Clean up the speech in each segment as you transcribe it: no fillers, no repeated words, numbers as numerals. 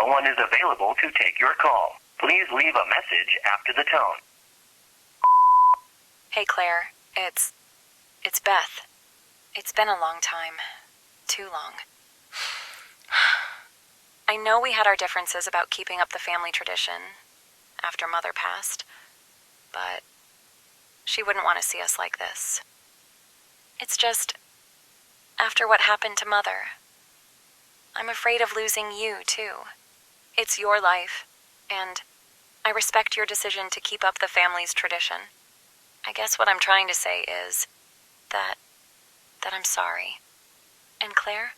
no one is available to take your call. Please leave a message after the tone. Hey Claire, it's Beth. It's been a long time. Too long. I know we had our differences about keeping up the family tradition after Mother passed, but she wouldn't want to see us like this. It's just, after what happened to Mother, I'm afraid of losing you, too. It's your life, and I respect your decision to keep up the family's tradition. I guess what I'm trying to say is that I'm sorry. And Claire,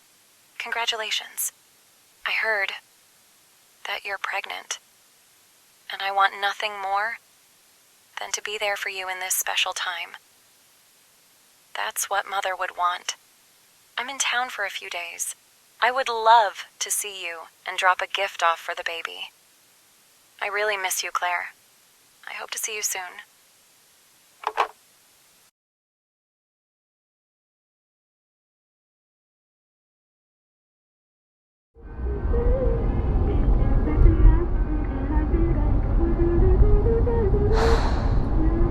congratulations. I heard that you're pregnant, and I want nothing more than to be there for you in this special time. That's what Mother would want. I'm in town for a few days. I would love to see you and drop a gift off for the baby. I really miss you, Claire. I hope to see you soon.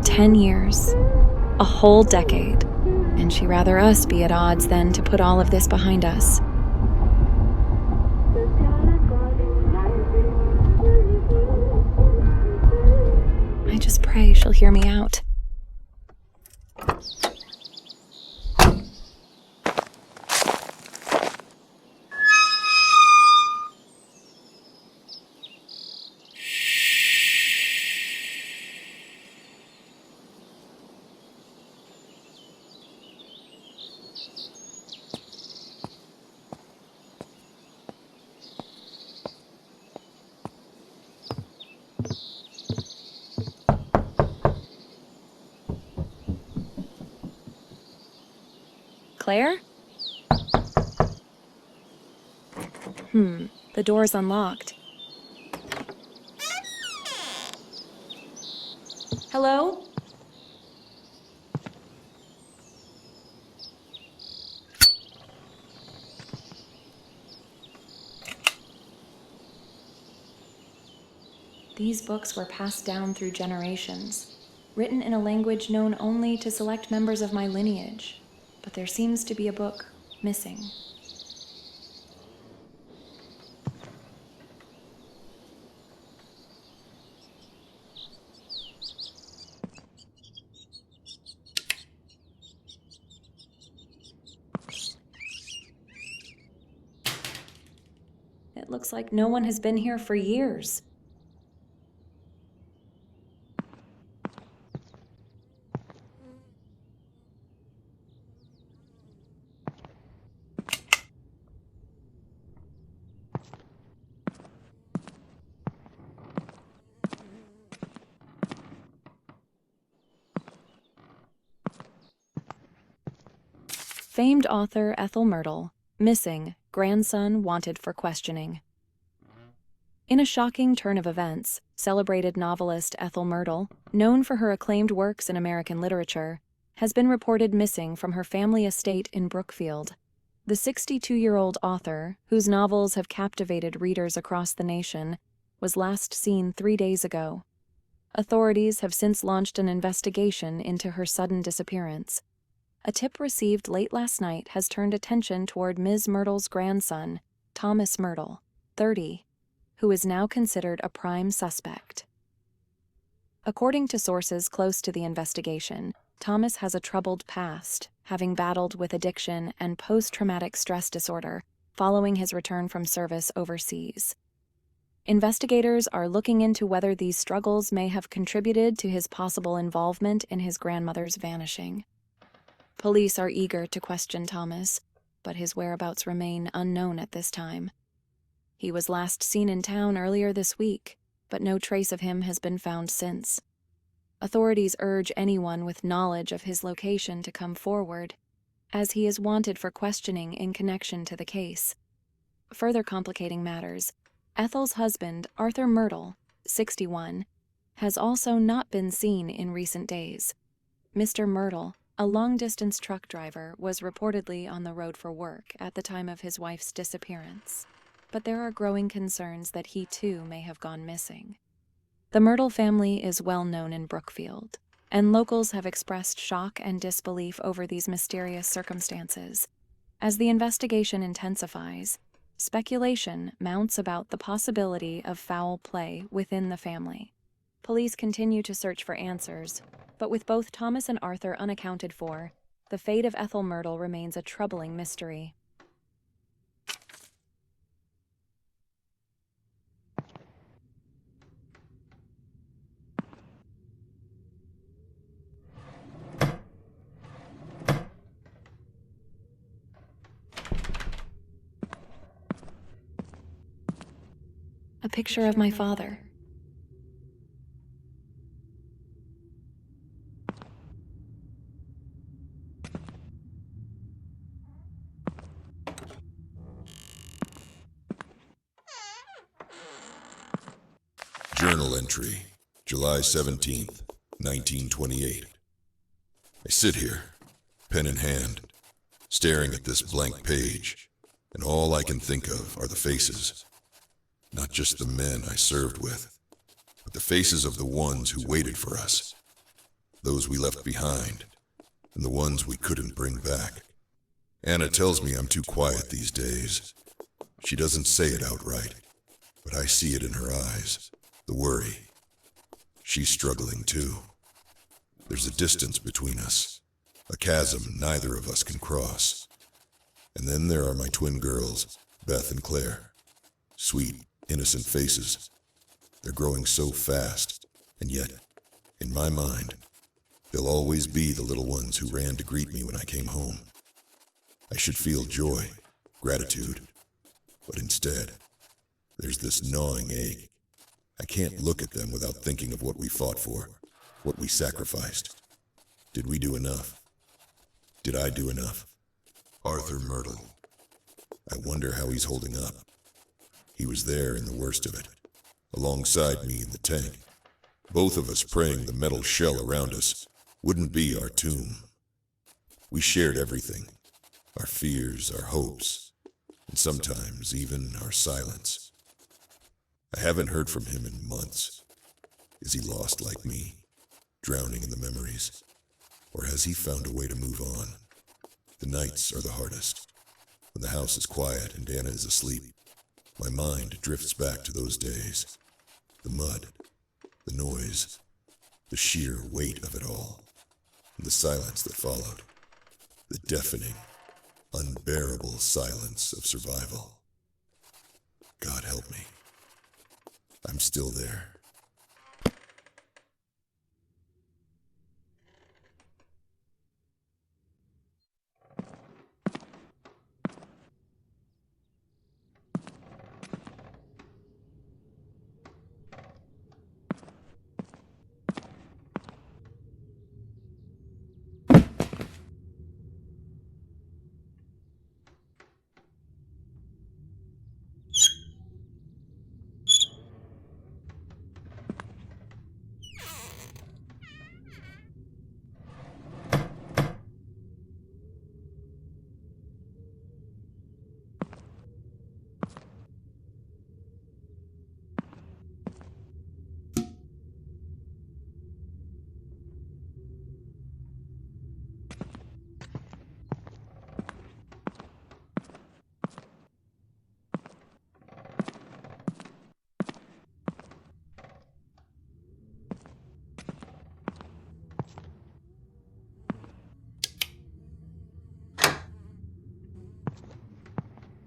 "10 years. A whole decade. And she'd rather us be at odds than to put all of this behind us. I just pray she'll hear me out. Claire? The door's unlocked. Hello? These books were passed down through generations, written in a language known only to select members of my lineage, but there seems to be a book missing. It looks like no one has been here for years. Famed author Ethel Myrtle, missing, grandson wanted for questioning. In a shocking turn of events, celebrated novelist Ethel Myrtle, known for her acclaimed works in American literature, has been reported missing from her family estate in Brookfield. The 62-year-old author, whose novels have captivated readers across the nation, was last seen 3 days ago. Authorities have since launched an investigation into her sudden disappearance. A tip received late last night has turned attention toward Ms. Myrtle's grandson, Thomas Myrtle, 30, who is now considered a prime suspect. According to sources close to the investigation, Thomas has a troubled past, having battled with addiction and post-traumatic stress disorder following his return from service overseas. Investigators are looking into whether these struggles may have contributed to his possible involvement in his grandmother's vanishing. Police are eager to question Thomas, but his whereabouts remain unknown at this time. He was last seen in town earlier this week, but no trace of him has been found since. Authorities urge anyone with knowledge of his location to come forward, as he is wanted for questioning in connection to the case. Further complicating matters, Ethel's husband, Arthur Myrtle, 61, has also not been seen in recent days. Mr. Myrtle, a long-distance truck driver, was reportedly on the road for work at the time of his wife's disappearance, but there are growing concerns that he too may have gone missing. The Myrtle family is well known in Brookfield, and locals have expressed shock and disbelief over these mysterious circumstances. As the investigation intensifies, speculation mounts about the possibility of foul play within the family. Police continue to search for answers, but with both Thomas and Arthur unaccounted for, the fate of Ethel Myrtle remains a troubling mystery. A picture of my father. Journal entry, July 17th, 1928. I sit here, pen in hand, staring at this blank page, and all I can think of are the faces. Not just the men I served with, but the faces of the ones who waited for us, those we left behind, and the ones we couldn't bring back. Anna tells me I'm too quiet these days. She doesn't say it outright, but I see it in her eyes. The worry. She's struggling too. There's a distance between us, a chasm neither of us can cross. And then there are my twin girls, Beth and Claire. Sweet, innocent faces. They're growing so fast, and yet, in my mind, they'll always be the little ones who ran to greet me when I came home. I should feel joy, gratitude, but instead, there's this gnawing ache. I can't look at them without thinking of what we fought for, what we sacrificed. Did we do enough? Did I do enough? Arthur Myrtle. I wonder how he's holding up. He was there in the worst of it, alongside me in the tank. Both of us praying the metal shell around us wouldn't be our tomb. We shared everything, our fears, our hopes, and sometimes even our silence. I haven't heard from him in months. Is he lost like me, drowning in the memories? Or has he found a way to move on? The nights are the hardest. When the house is quiet and Anna is asleep, my mind drifts back to those days. The mud, the noise, the sheer weight of it all, and the silence that followed. The deafening, unbearable silence of survival. God help me. I'm still there.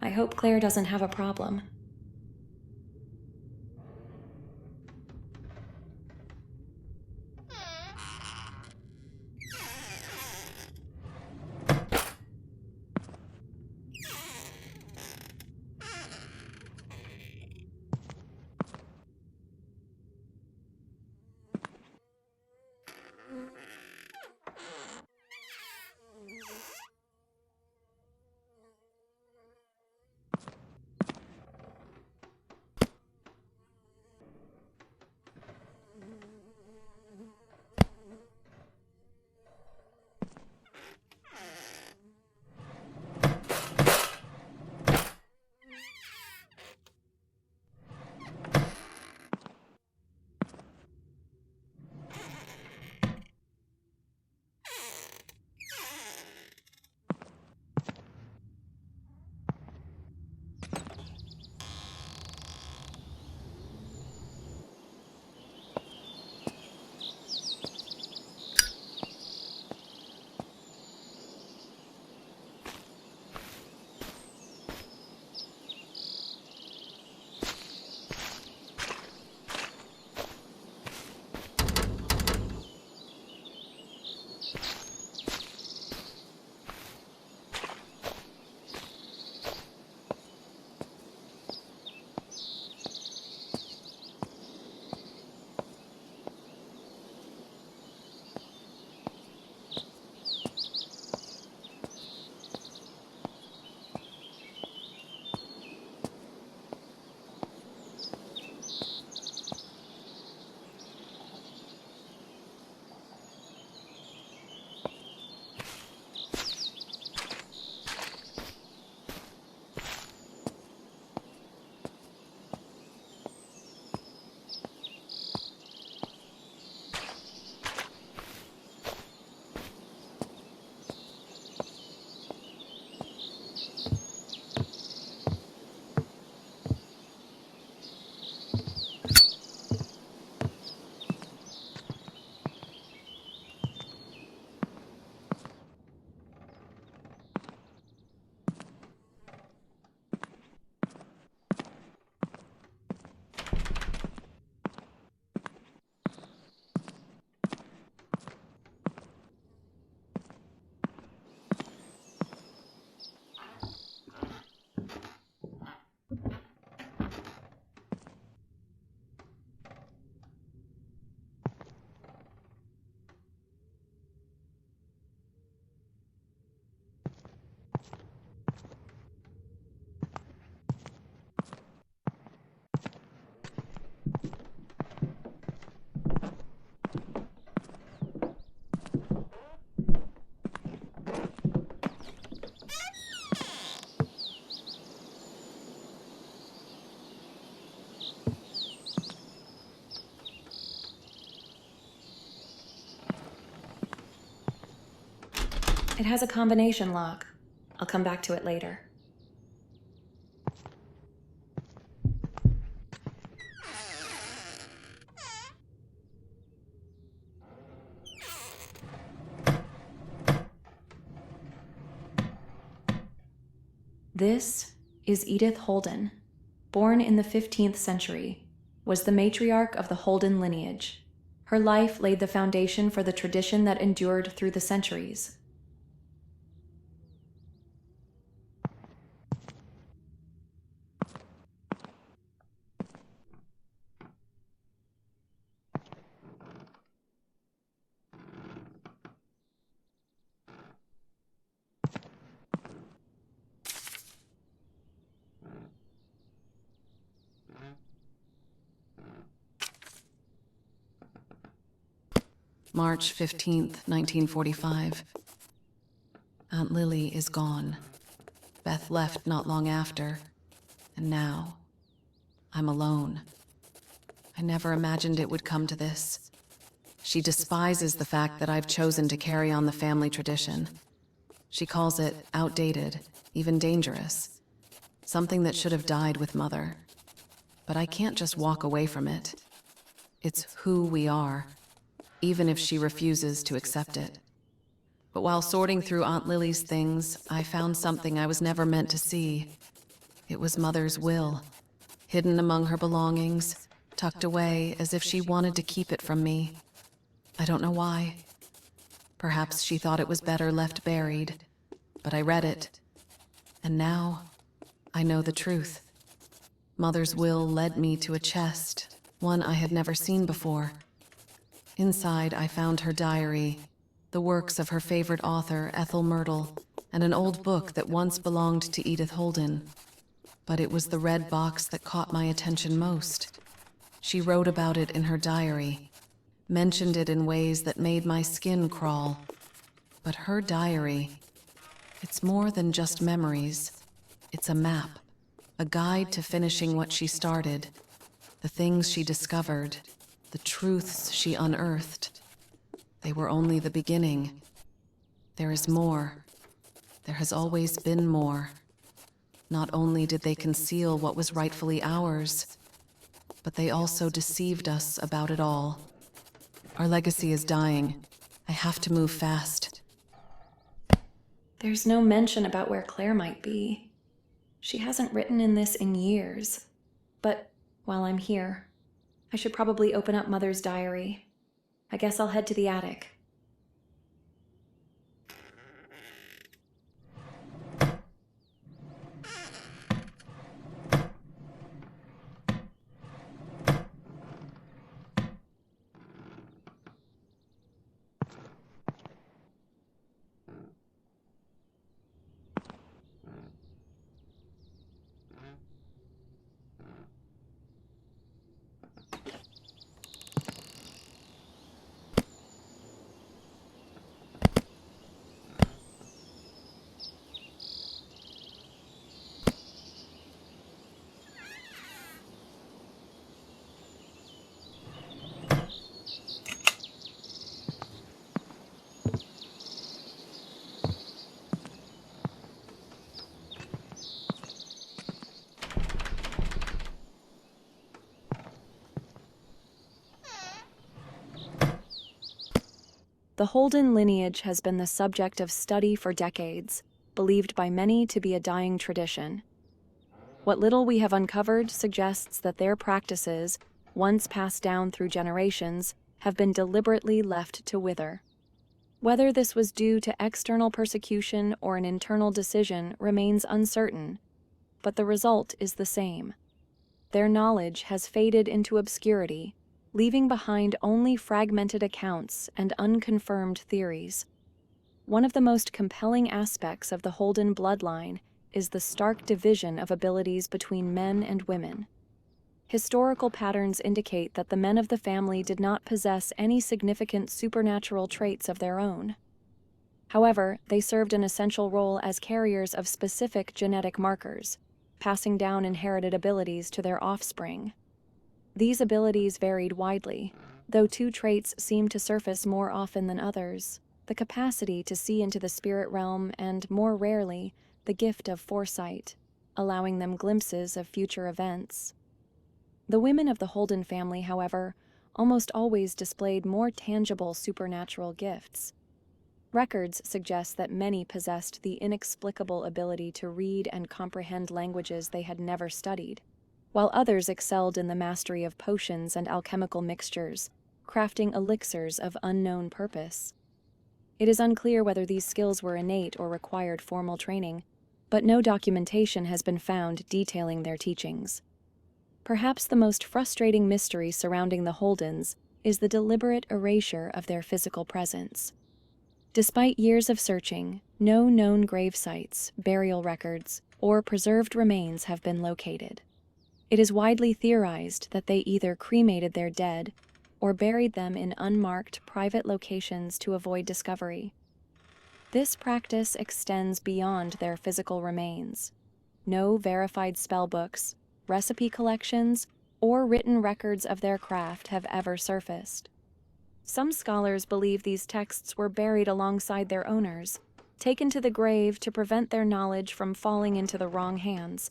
I hope Claire doesn't have a problem. has a combination lock. I'll come back to it later. This is Edith Holden. Born in the 15th century, was the matriarch of the Holden lineage. Her life laid the foundation for the tradition that endured through the centuries. March 15th, 1945. Aunt Lily is gone. Beth left not long after, and now I'm alone. I never imagined it would come to this. She despises the fact that I've chosen to carry on the family tradition. She calls it outdated, even dangerous. Something that should have died with Mother. But I can't just walk away from it. It's who we are, even if she refuses to accept it. But while sorting through Aunt Lily's things, I found something I was never meant to see. It was Mother's will, hidden among her belongings, tucked away as if she wanted to keep it from me. I don't know why. Perhaps she thought it was better left buried, but I read it. And now, I know the truth. Mother's will led me to a chest, one I had never seen before. Inside, I found her diary, the works of her favorite author, Ethel Myrtle, and an old book that once belonged to Edith Holden. But it was the red box that caught my attention most. She wrote about it in her diary, mentioned it in ways that made my skin crawl. But her diary, it's more than just memories. It's a map, a guide to finishing what she started, the things she discovered, the truths she unearthed. They were only the beginning. There is more. There has always been more. Not only did they conceal what was rightfully ours, but they also deceived us about it all. Our legacy is dying. I have to move fast. There's no mention about where Claire might be. She hasn't written in this in years. But while I'm here, I should probably open up Mother's diary. I guess I'll head to the attic. The Holden lineage has been the subject of study for decades, believed by many to be a dying tradition. What little we have uncovered suggests that their practices, once passed down through generations, have been deliberately left to wither. Whether this was due to external persecution or an internal decision remains uncertain, but the result is the same. Their knowledge has faded into obscurity, leaving behind only fragmented accounts and unconfirmed theories. One of the most compelling aspects of the Holden bloodline is the stark division of abilities between men and women. Historical patterns indicate that the men of the family did not possess any significant supernatural traits of their own. However, they served an essential role as carriers of specific genetic markers, passing down inherited abilities to their offspring. These abilities varied widely, though two traits seemed to surface more often than others: the capacity to see into the spirit realm, and, more rarely, the gift of foresight, allowing them glimpses of future events. The women of the Holden family, however, almost always displayed more tangible supernatural gifts. Records suggest that many possessed the inexplicable ability to read and comprehend languages they had never studied, while others excelled in the mastery of potions and alchemical mixtures, crafting elixirs of unknown purpose. It is unclear whether these skills were innate or required formal training, but no documentation has been found detailing their teachings. Perhaps the most frustrating mystery surrounding the Holdens is the deliberate erasure of their physical presence. Despite years of searching, no known grave sites, burial records, or preserved remains have been located. It is widely theorized that they either cremated their dead or buried them in unmarked private locations to avoid discovery. This practice extends beyond their physical remains. No verified spellbooks, recipe collections, or written records of their craft have ever surfaced. Some scholars believe these texts were buried alongside their owners, taken to the grave to prevent their knowledge from falling into the wrong hands.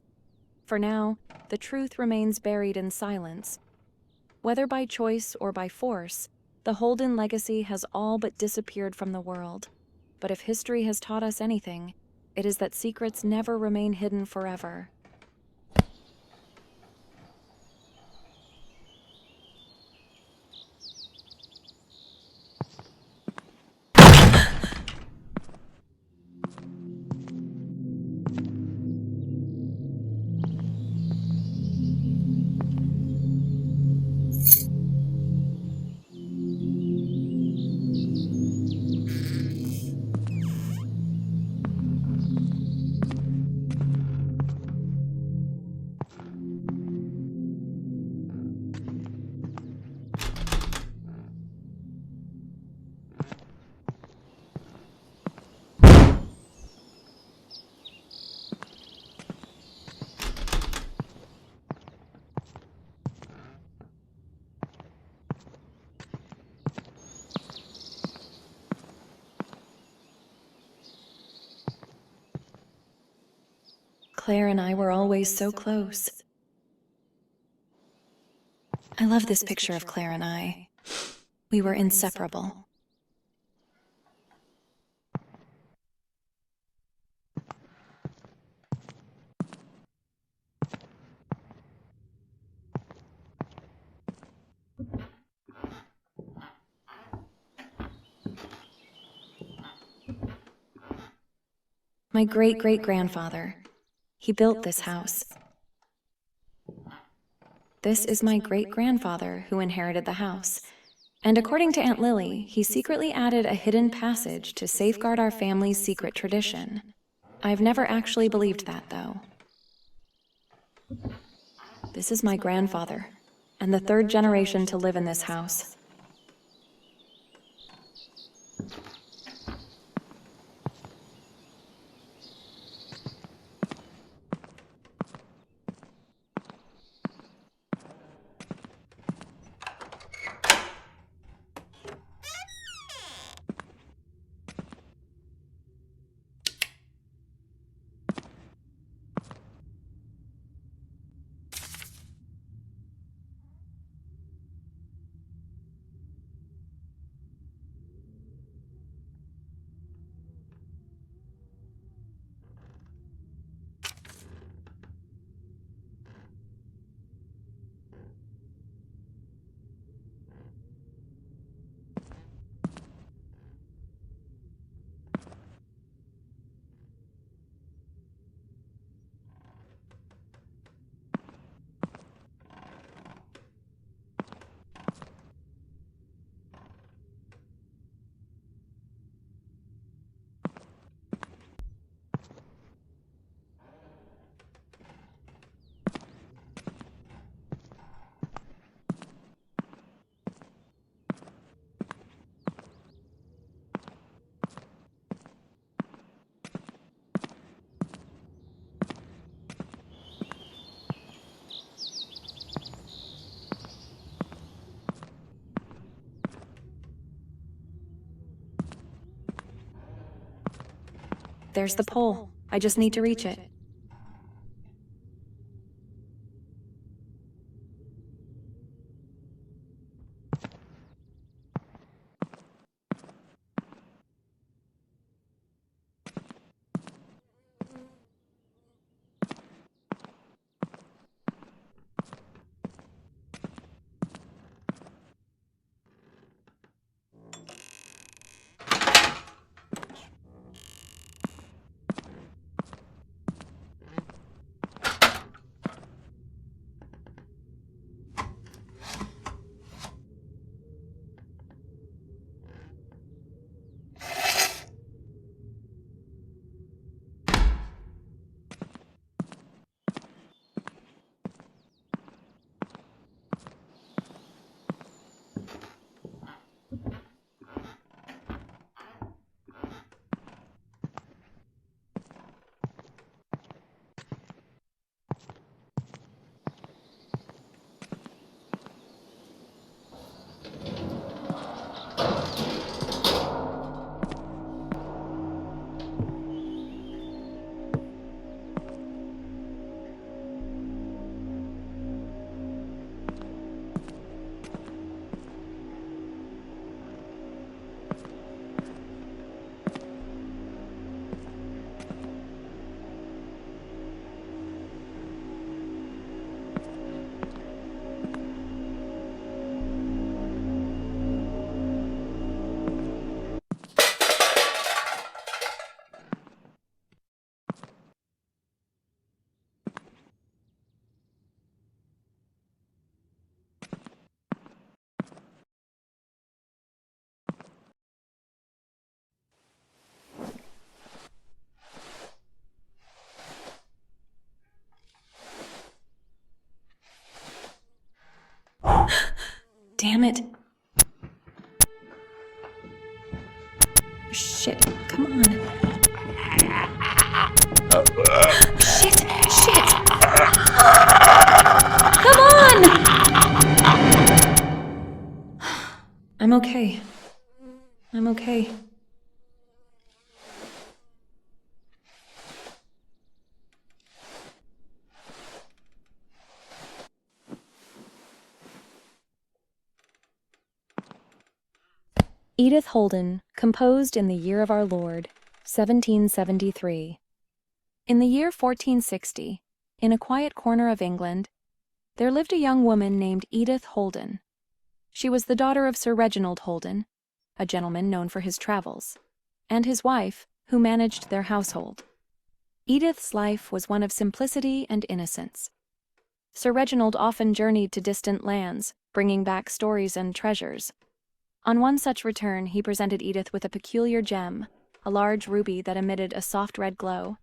For now, the truth remains buried in silence. Whether by choice or by force, the Holden legacy has all but disappeared from the world. But if history has taught us anything, it is that secrets never remain hidden forever. Claire and I were always so close. I love this picture of Claire and I. We were inseparable. My great-great-grandfather, he built this house. This is my great-grandfather who inherited the house. And according to Aunt Lily, he secretly added a hidden passage to safeguard our family's secret tradition. I've never actually believed that, though. This is my grandfather, and the third generation to live in this house. There's the pole. I just need to reach it. Damn it. Shit, come on. Shit! Come on! I'm okay. Edith Holden, composed in the year of our Lord, 1773. In the year 1460, in a quiet corner of England, there lived a young woman named Edith Holden. She was the daughter of Sir Reginald Holden, a gentleman known for his travels, and his wife, who managed their household. Edith's life was one of simplicity and innocence. Sir Reginald often journeyed to distant lands, bringing back stories and treasures. On one such return, he presented Edith with a peculiar gem, a large ruby that emitted a soft red glow.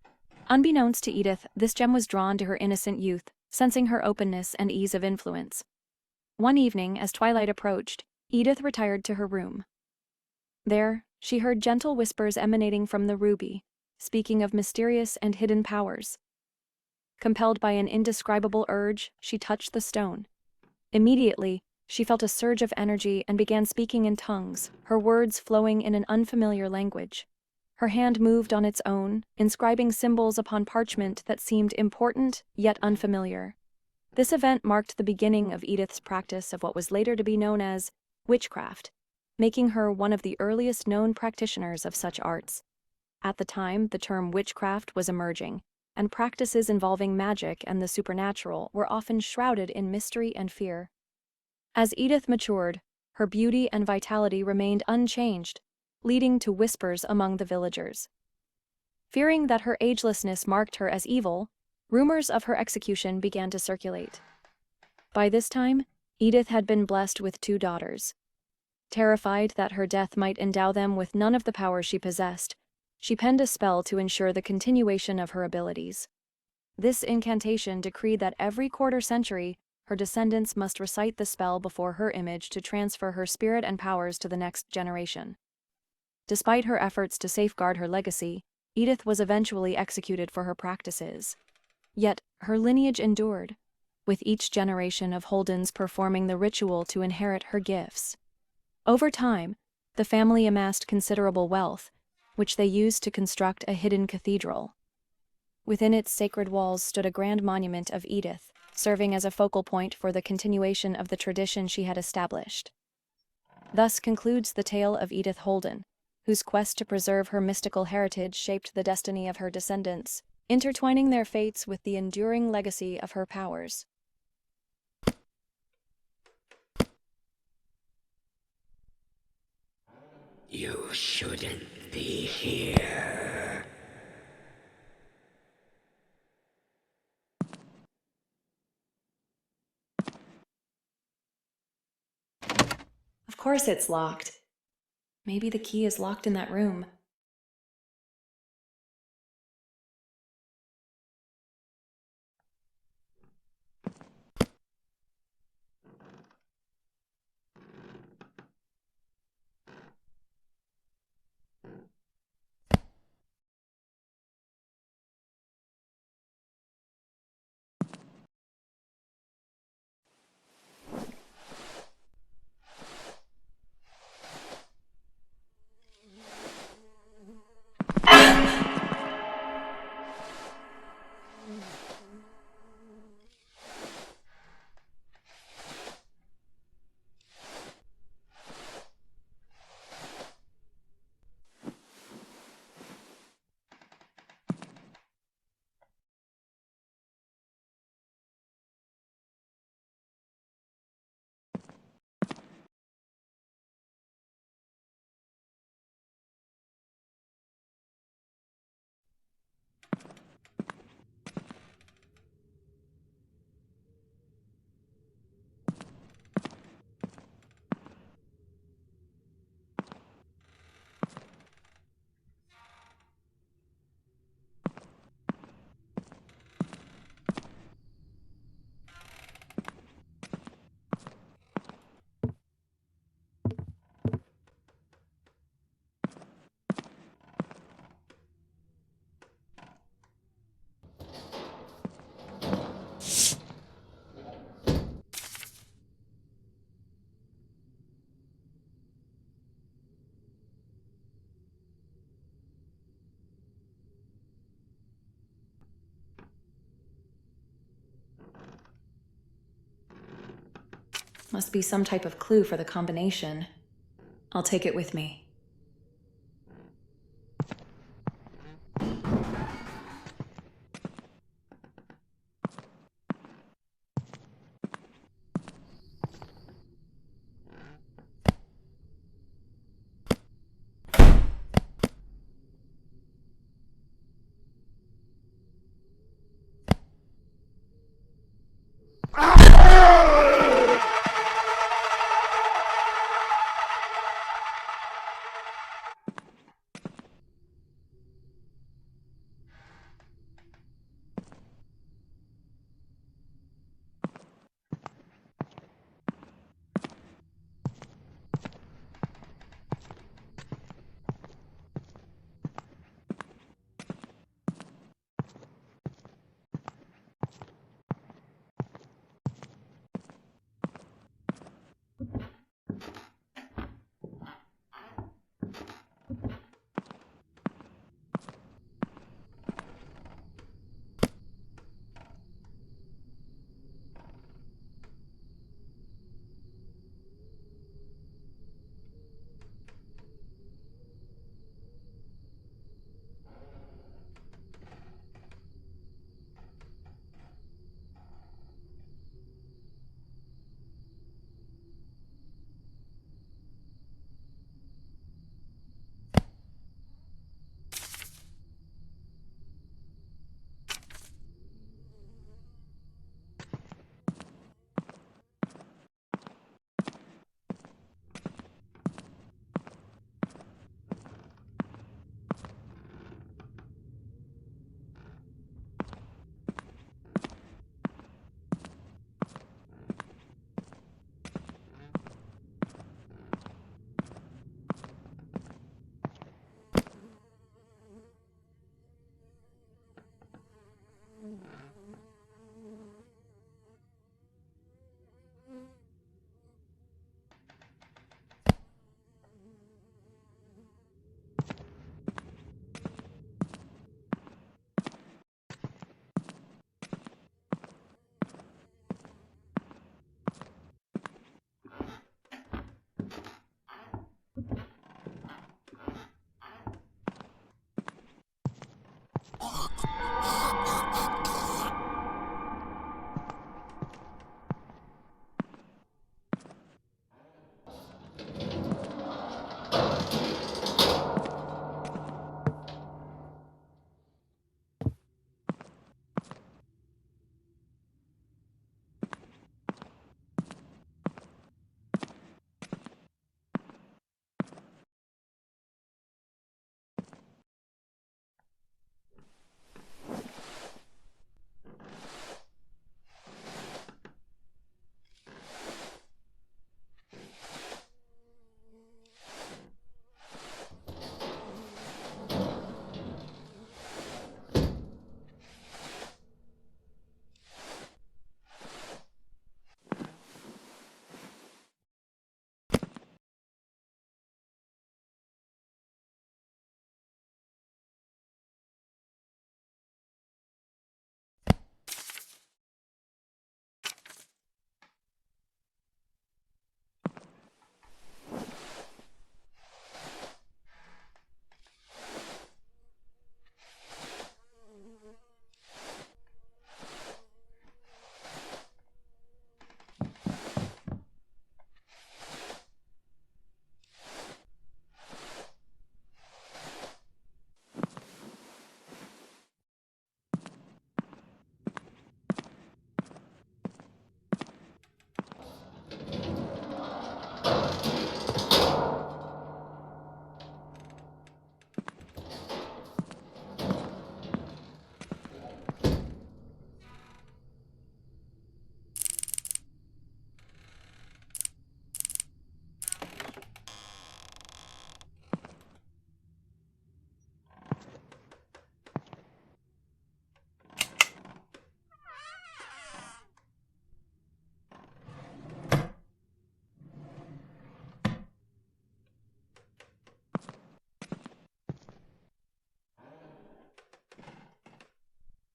Unbeknownst to Edith, this gem was drawn to her innocent youth, sensing her openness and ease of influence. One evening, as twilight approached, Edith retired to her room. There, she heard gentle whispers emanating from the ruby, speaking of mysterious and hidden powers. Compelled by an indescribable urge, she touched the stone. Immediately, she felt a surge of energy and began speaking in tongues, her words flowing in an unfamiliar language. Her hand moved on its own, inscribing symbols upon parchment that seemed important yet unfamiliar. This event marked the beginning of Edith's practice of what was later to be known as witchcraft, making her one of the earliest known practitioners of such arts. At the time, the term witchcraft was emerging, and practices involving magic and the supernatural were often shrouded in mystery and fear. As Edith matured, her beauty and vitality remained unchanged, leading to whispers among the villagers. Fearing that her agelessness marked her as evil, rumors of her execution began to circulate. By this time, Edith had been blessed with 2 daughters. Terrified that her death might endow them with none of the power she possessed, she penned a spell to ensure the continuation of her abilities. This incantation decreed that every quarter century, her descendants must recite the spell before her image to transfer her spirit and powers to the next generation. Despite her efforts to safeguard her legacy, Edith was eventually executed for her practices. Yet, her lineage endured, with each generation of Holdens performing the ritual to inherit her gifts. Over time, the family amassed considerable wealth, which they used to construct a hidden cathedral. Within its sacred walls stood a grand monument of Edith, serving as a focal point for the continuation of the tradition she had established. Thus concludes the tale of Edith Holden, whose quest to preserve her mystical heritage shaped the destiny of her descendants, intertwining their fates with the enduring legacy of her powers. You shouldn't be here. Of course it's locked. Maybe the key is locked in that room. Must be some type of clue for the combination. I'll take it with me.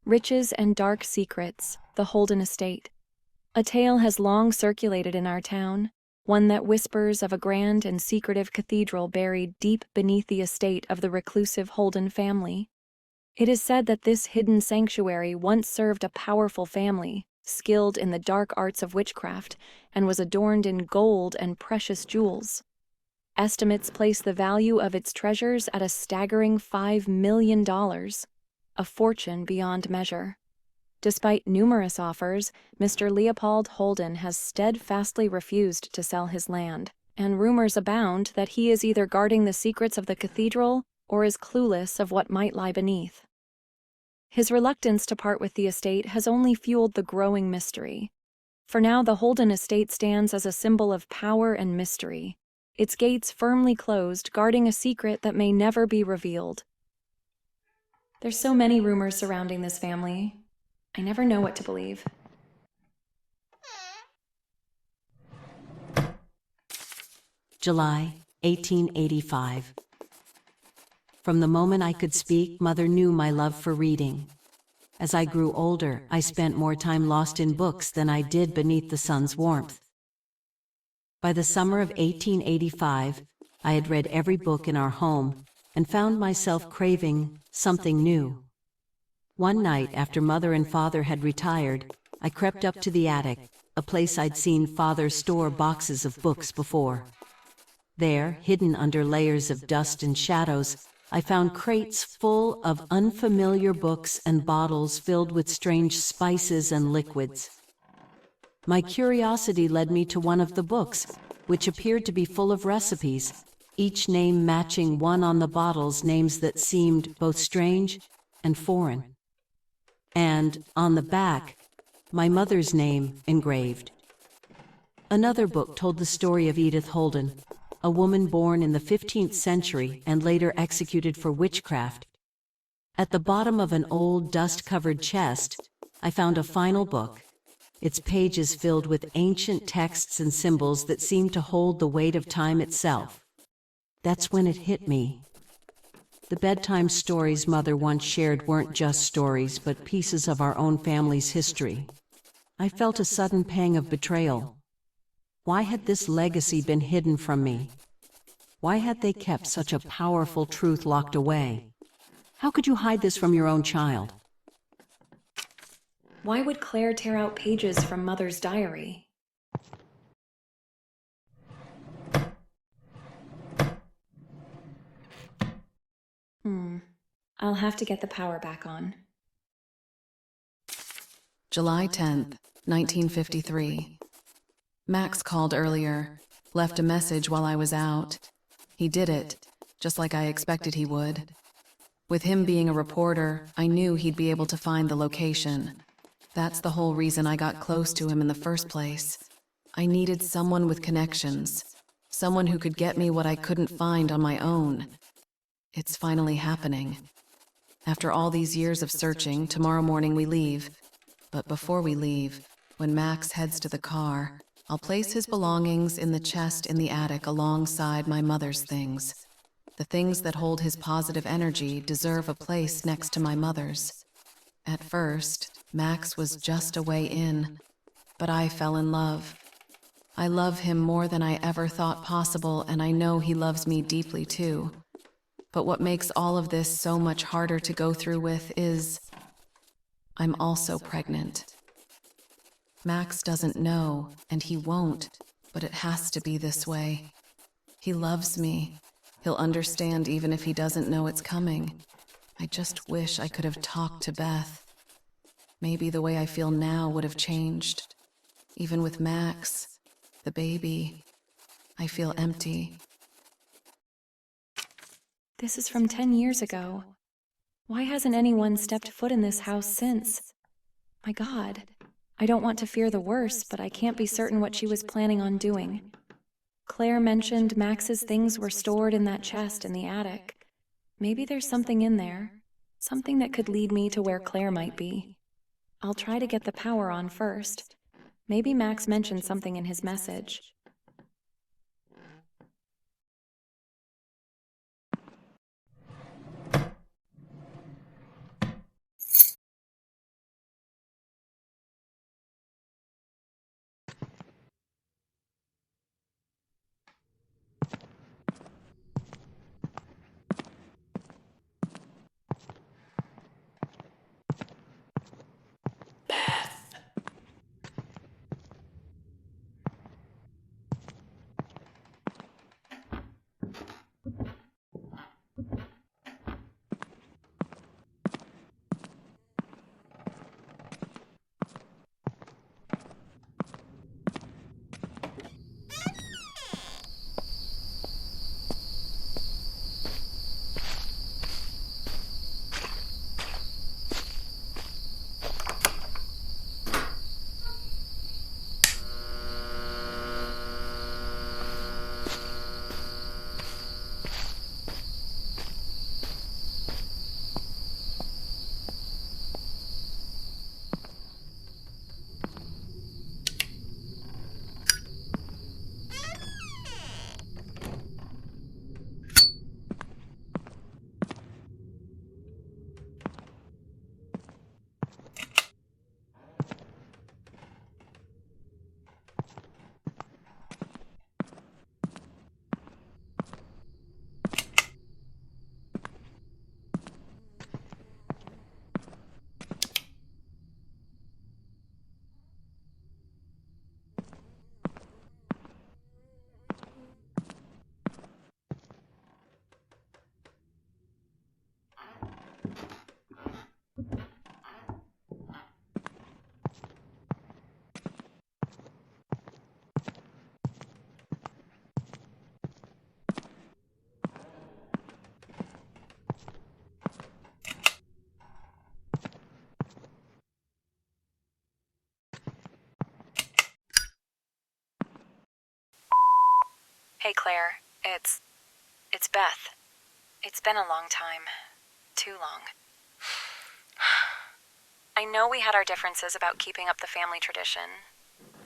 Riches and Dark Secrets, The Holden Estate. A tale has long circulated in our town, one that whispers of a grand and secretive cathedral buried deep beneath the estate of the reclusive Holden family. It is said that this hidden sanctuary once served a powerful family, skilled in the dark arts of witchcraft, and was adorned in gold and precious jewels. Estimates place the value of its treasures at a staggering $5 million, a fortune beyond measure. Despite numerous offers, Mr. Leopold Holden has steadfastly refused to sell his land, and rumors abound that he is either guarding the secrets of the cathedral or is clueless of what might lie beneath. His reluctance to part with the estate has only fueled the growing mystery. For now, the Holden estate stands as a symbol of power and mystery, its gates firmly closed, guarding a secret that may never be revealed. There's so many rumors surrounding this family. I never know what to believe. July 1885. From the moment I could speak, Mother knew my love for reading. As I grew older, I spent more time lost in books than I did beneath the sun's warmth. By the summer of 1885, I had read every book in our home and found myself craving something new. One night, after Mother and Father had retired, I crept up to the attic, a place I'd seen Father store boxes of books before. There, hidden under layers of dust and shadows, I found crates full of unfamiliar books and bottles filled with strange spices and liquids. My curiosity led me to one of the books, which appeared to be full of recipes, each name matching one on the bottles, names that seemed both strange and foreign. And, on the back, my mother's name engraved. Another book told the story of Edith Holden, a woman born in the 15th century and later executed for witchcraft. At the bottom of an old dust-covered chest, I found a final book, its pages filled with ancient texts and symbols that seemed to hold the weight of time itself. That's when it hit me. The bedtime stories Mother once shared weren't just stories, but pieces of our own family's history. I felt a sudden pang of betrayal. Why had this legacy been hidden from me? Why had they kept such a powerful truth locked away? How could you hide this from your own child? Why would Claire tear out pages from Mother's diary? I'll have to get the power back on. July 10th, 1953. Max called earlier, left a message while I was out. He did it, just like I expected he would. With him being a reporter, I knew he'd be able to find the location. That's the whole reason I got close to him in the first place. I needed someone with connections, someone who could get me what I couldn't find on my own. It's finally happening. After all these years of searching, tomorrow morning we leave. But before we leave, when Max heads to the car, I'll place his belongings in the chest in the attic alongside my mother's things. The things that hold his positive energy deserve a place next to my mother's. At first, Max was just a way in, but I fell in love. I love him more than I ever thought possible, and I know he loves me deeply too. But what makes all of this so much harder to go through with is I'm also pregnant. Max doesn't know, and he won't, but it has to be this way. He loves me. He'll understand even if he doesn't know it's coming. I just wish I could have talked to Beth. Maybe the way I feel now would have changed. Even with Max, the baby, I feel empty. This is from 10 years ago. Why hasn't anyone stepped foot in this house since? My God, I don't want to fear the worst, but I can't be certain what she was planning on doing. Claire mentioned Max's things were stored in that chest in the attic. Maybe there's something in there, something that could lead me to where Claire might be. I'll try to get the power on first. Maybe Max mentioned something in his message. Hey, Claire. It's Beth. It's been a long time. Too long. I know we had our differences about keeping up the family tradition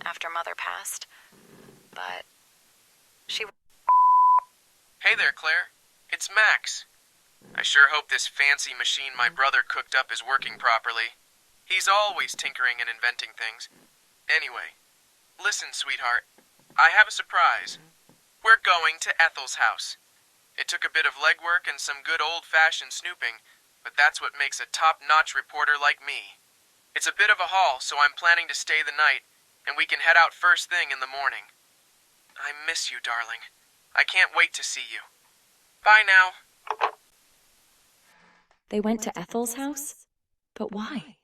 after Mother passed, but she... Hey there, Claire. It's Max. I sure hope this fancy machine my brother cooked up is working properly. He's always tinkering and inventing things. Anyway, listen, sweetheart. I have a surprise. We're going to Ethel's house. It took a bit of legwork and some good old-fashioned snooping, but that's what makes a top-notch reporter like me. It's a bit of a haul, so I'm planning to stay the night, and we can head out first thing in the morning. I miss you, darling. I can't wait to see you. Bye now. They went to Ethel's house? But why?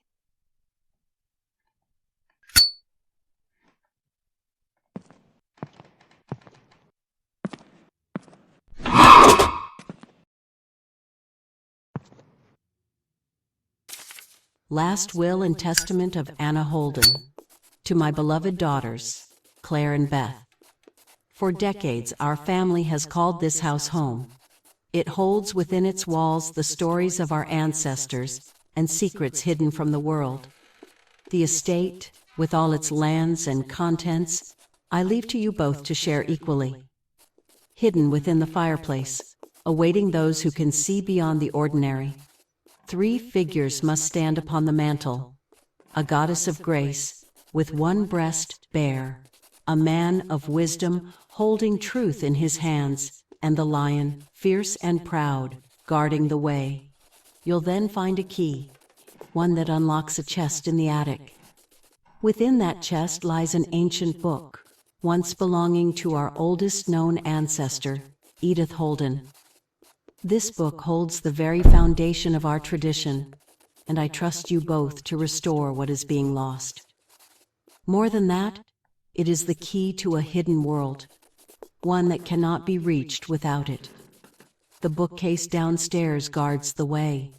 Last will and testament of Anna Holden. To my beloved daughters, Claire and Beth. For decades, our family has called this house home. It holds within its walls the stories of our ancestors and secrets hidden from the world. The estate, with all its lands and contents, I leave to you both to share equally. Hidden within the fireplace, awaiting those who can see beyond the ordinary. 3 figures must stand upon the mantle. A goddess of grace, with one breast bare, a man of wisdom holding truth in his hands, and the lion, fierce and proud, guarding the way. You'll then find a key, one that unlocks a chest in the attic. Within that chest lies an ancient book, once belonging to our oldest known ancestor, Edith Holden. This book holds the very foundation of our tradition, and I trust you both to restore what is being lost. More than that, it is the key to a hidden world, one that cannot be reached without it. The bookcase downstairs guards the way.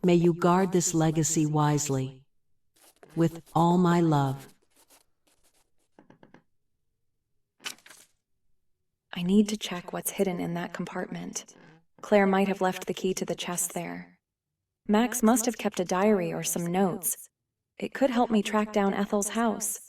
May you guard this legacy wisely. With all my love. I need to check what's hidden in that compartment. Claire might have left the key to the chest there. Max must have kept a diary or some notes. It could help me track down Ethel's house.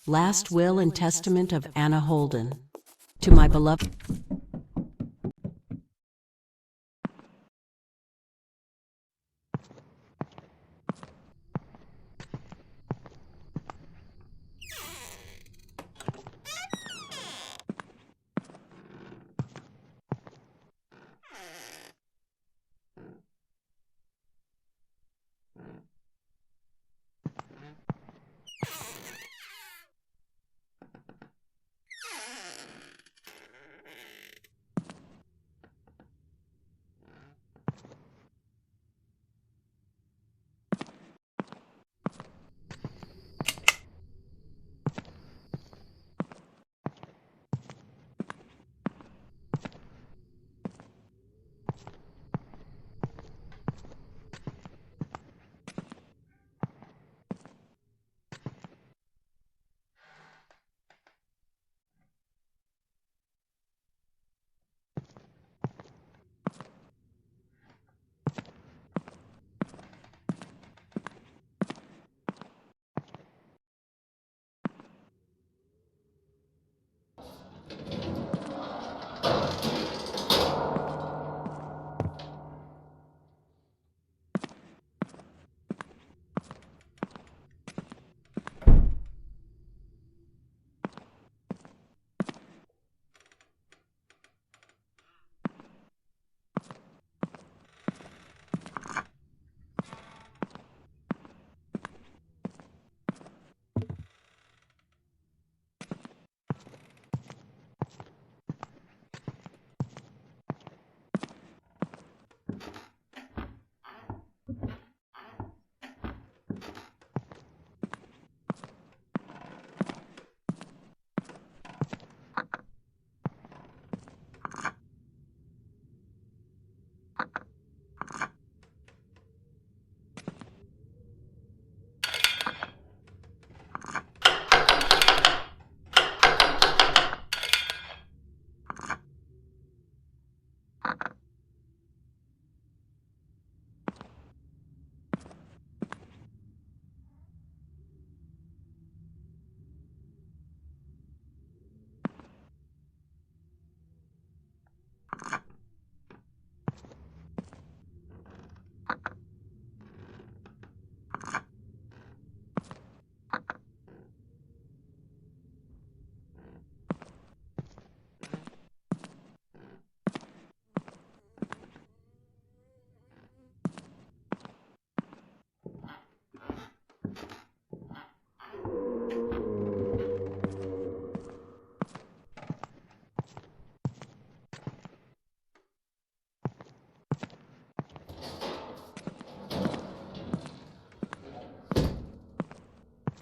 Last Will and Testament of Anna Holden. To my beloved...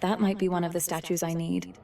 That might be one of the statues I need.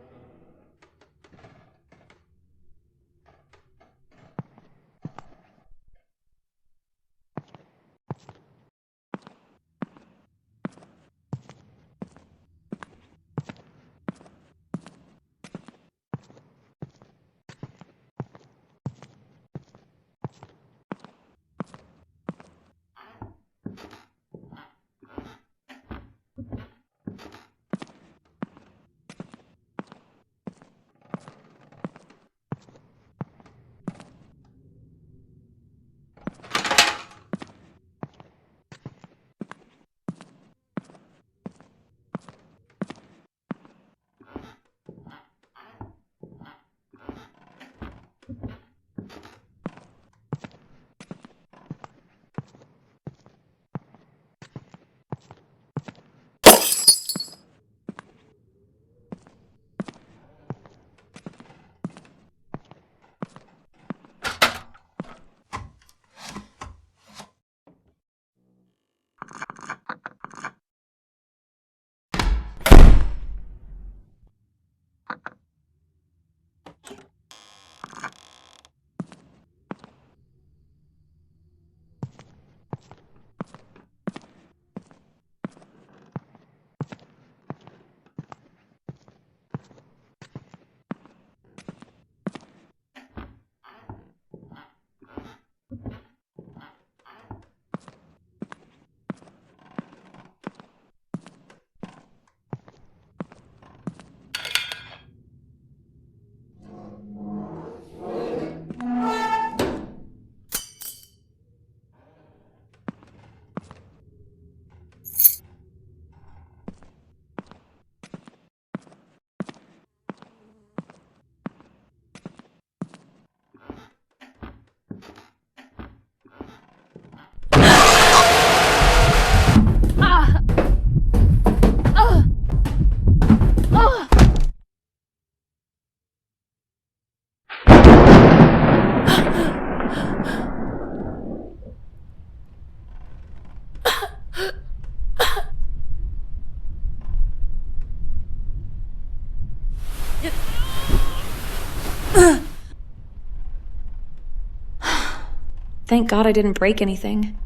Thank God I didn't break anything.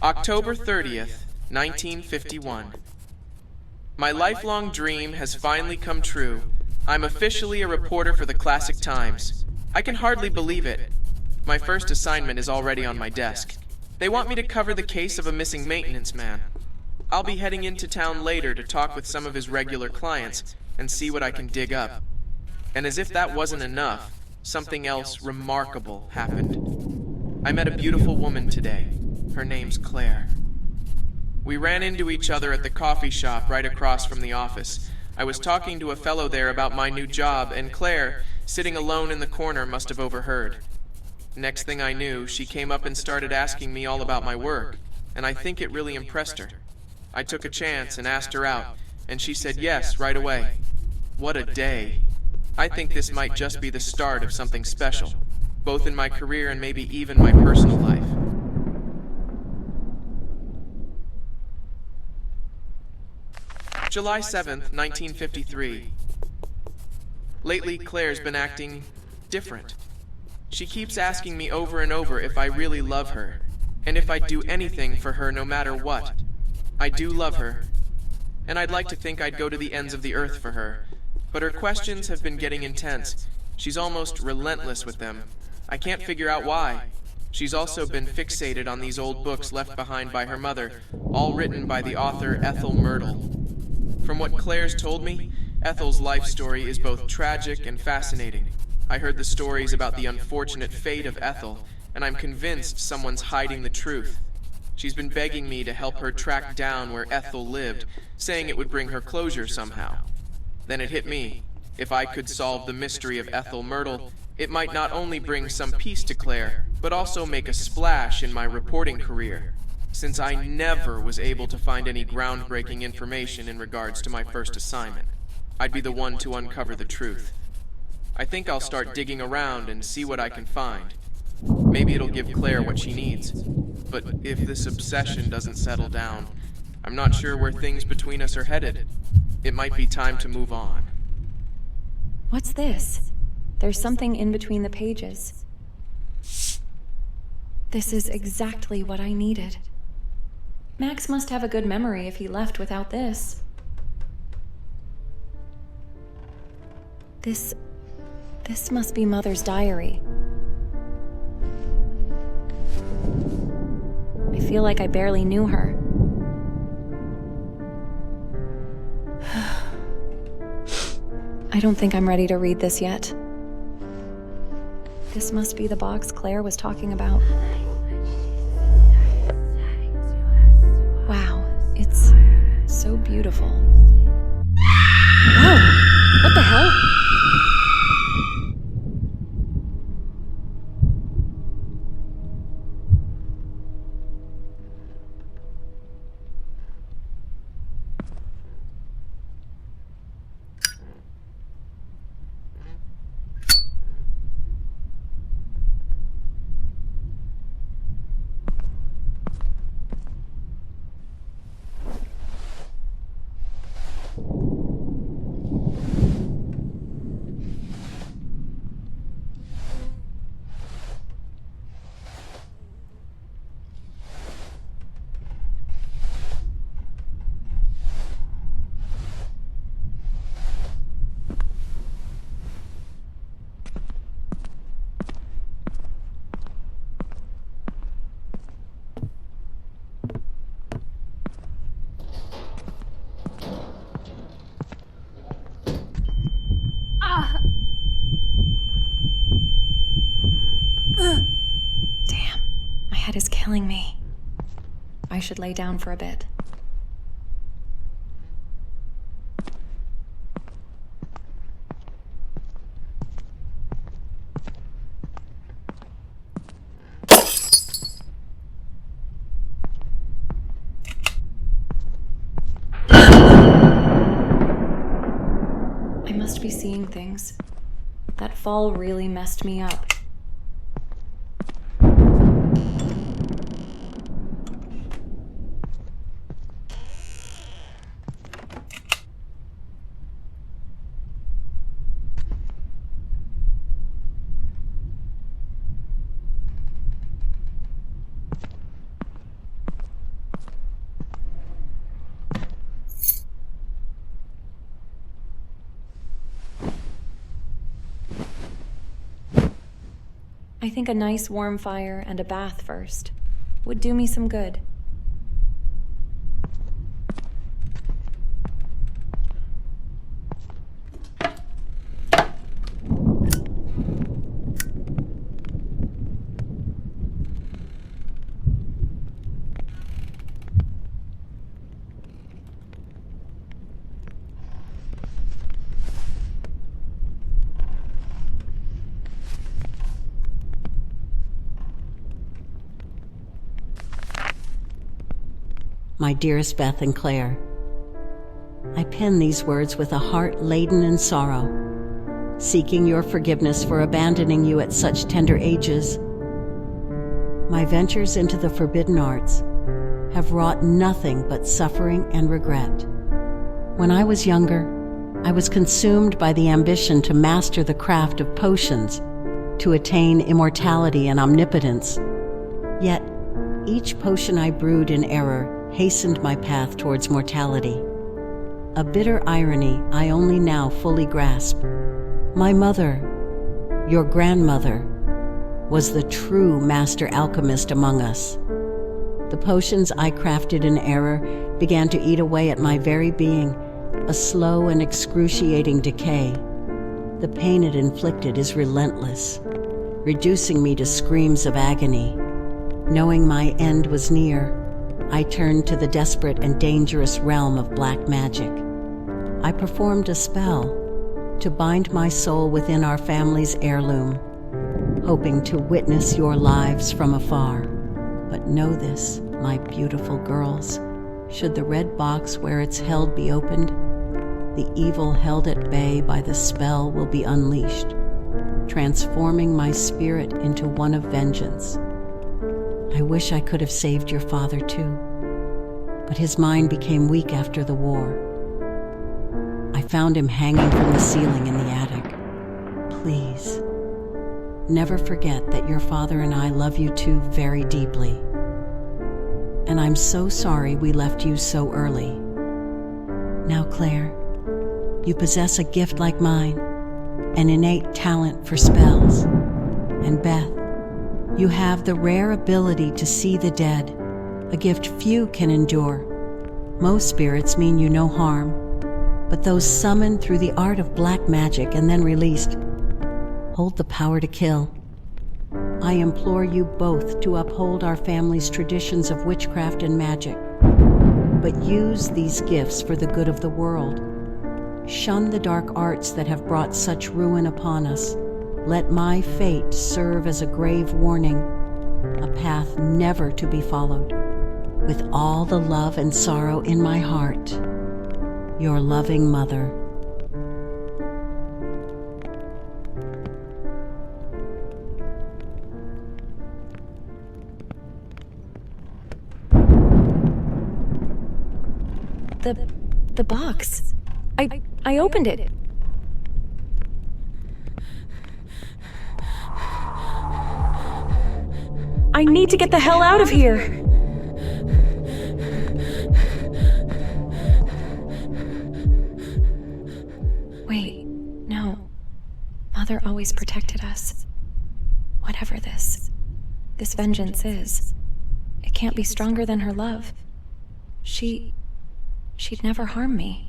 October 30th, 1951. My lifelong dream has finally come true. I'm officially a reporter for the Classic Times. I can hardly believe it. My first assignment is already on my desk. They want me to cover the case of a missing maintenance man. I'll be heading into town later to talk with some of his regular clients and see what I can dig up. And as if that wasn't enough, something else remarkable happened. I met a beautiful woman today. Her name's Claire. We ran into each other at the coffee shop right across from the office. I was talking to a fellow there about my new job, and Claire, sitting alone in the corner, must have overheard. Next thing I knew, she came up and started asking me all about my work, and I think it really impressed her. I took a chance and asked her out, and she said yes right away. What a day. I think this might just be the start of something special, both in my career and maybe even my personal life. July 7th, 1953. Lately, Claire's been acting different. She keeps asking me over and over if I really love her, and if I'd do anything for her no matter what. I do love her, and I'd like to think I'd go to the ends of the earth for her, but her questions have been getting intense. She's almost relentless with them. I can't figure out why. She's also been fixated on these old books left behind by her mother, all written by the author Ethel Myrtle. From what Claire's told me, Ethel's life story is both tragic and fascinating. I heard the stories about the unfortunate fate of Ethel, and I'm convinced someone's hiding the truth. She's been begging me to help her track down where Ethel lived, saying it would bring her closure somehow. Then it hit me. If I could solve the mystery of Ethel Myrtle, it might not only bring some peace to Claire, but also make a splash in my reporting career, since I never was able to find any groundbreaking information in regards to my first assignment. I'd be the one to uncover the truth. I think I'll start digging around and see what I can find. Maybe it'll give Claire what she needs. But if this obsession doesn't settle down, I'm not sure where things between us are headed. It might be time to move on. What's this? There's something in between the pages. This is exactly what I needed. Max must have a good memory if he left without this. This must be Mother's diary. I feel like I barely knew her. I don't think I'm ready to read this yet. This must be the box Claire was talking about. Wow, it's so beautiful. Whoa! What the hell? should lay down for a bit. I must be seeing things. That fall really messed me up. I think a nice warm fire and a bath first would do me some good. My dearest Beth and Claire, I pen these words with a heart laden in sorrow, seeking your forgiveness for abandoning you at such tender ages. My ventures into the forbidden arts have wrought nothing but suffering and regret. When I was younger, I was consumed by the ambition to master the craft of potions, to attain immortality and omnipotence. Yet, each potion I brewed in error hastened my path towards mortality. A bitter irony I only now fully grasp. My mother, your grandmother, was the true master alchemist among us. The potions I crafted in error began to eat away at my very being, a slow and excruciating decay. The pain it inflicted is relentless, reducing me to screams of agony. Knowing my end was near, I turned to the desperate and dangerous realm of black magic. I performed a spell to bind my soul within our family's heirloom, hoping to witness your lives from afar. But know this, my beautiful girls, should the red box where it's held be opened, the evil held at bay by the spell will be unleashed, transforming my spirit into one of vengeance. I wish I could have saved your father too, but his mind became weak after the war. I found him hanging from the ceiling in the attic. Please, never forget that your father and I love you too very deeply. And I'm so sorry we left you so early. Now, Claire, you possess a gift like mine, an innate talent for spells. And Beth, you have the rare ability to see the dead, a gift few can endure. Most spirits mean you no harm, but those summoned through the art of black magic and then released hold the power to kill. I implore you both to uphold our family's traditions of witchcraft and magic, but use these gifts for the good of the world. Shun the dark arts that have brought such ruin upon us. Let my fate serve as a grave warning, a path never to be followed. With all the love and sorrow in my heart, your loving mother. The box. I opened it. I need to get the hell out of here. Wait, no. Mother always protected us. Whatever this vengeance is, it can't be stronger than her love. She'd never harm me.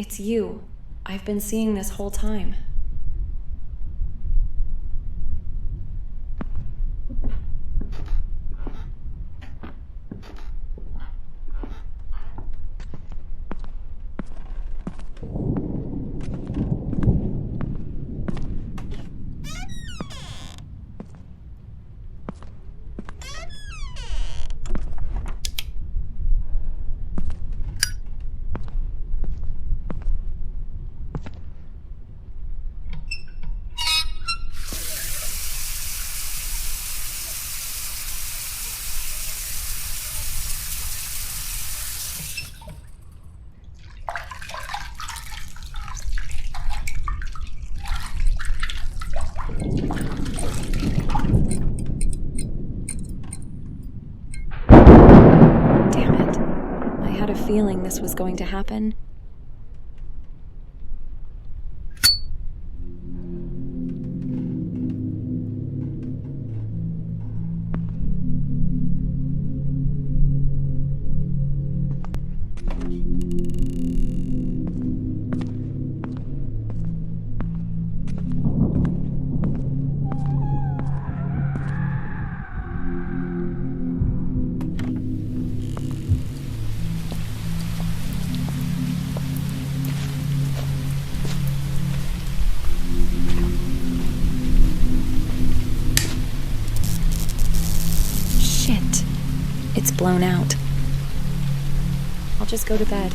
It's you. I've been seeing this whole time. Feeling this was going to happen. It's blown out. I'll just go to bed.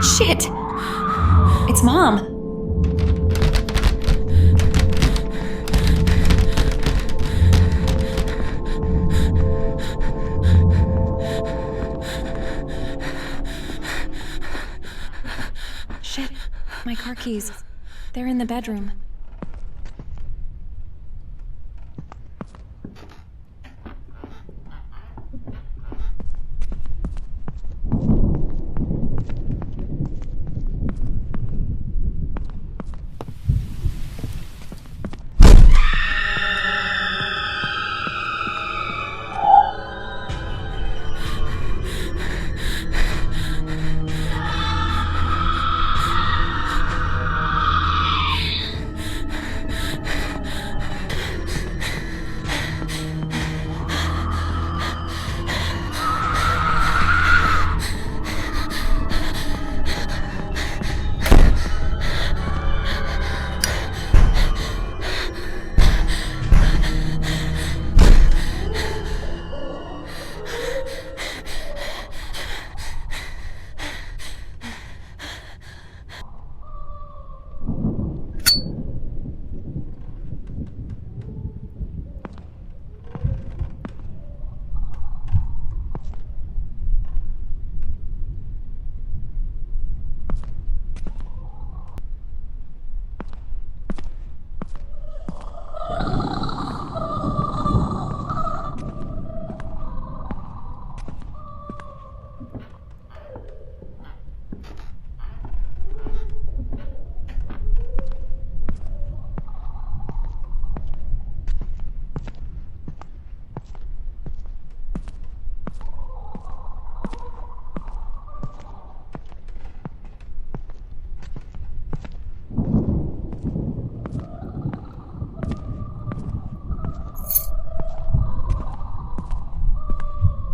Shit! It's Mom! Shit, my car keys. They're in the bedroom.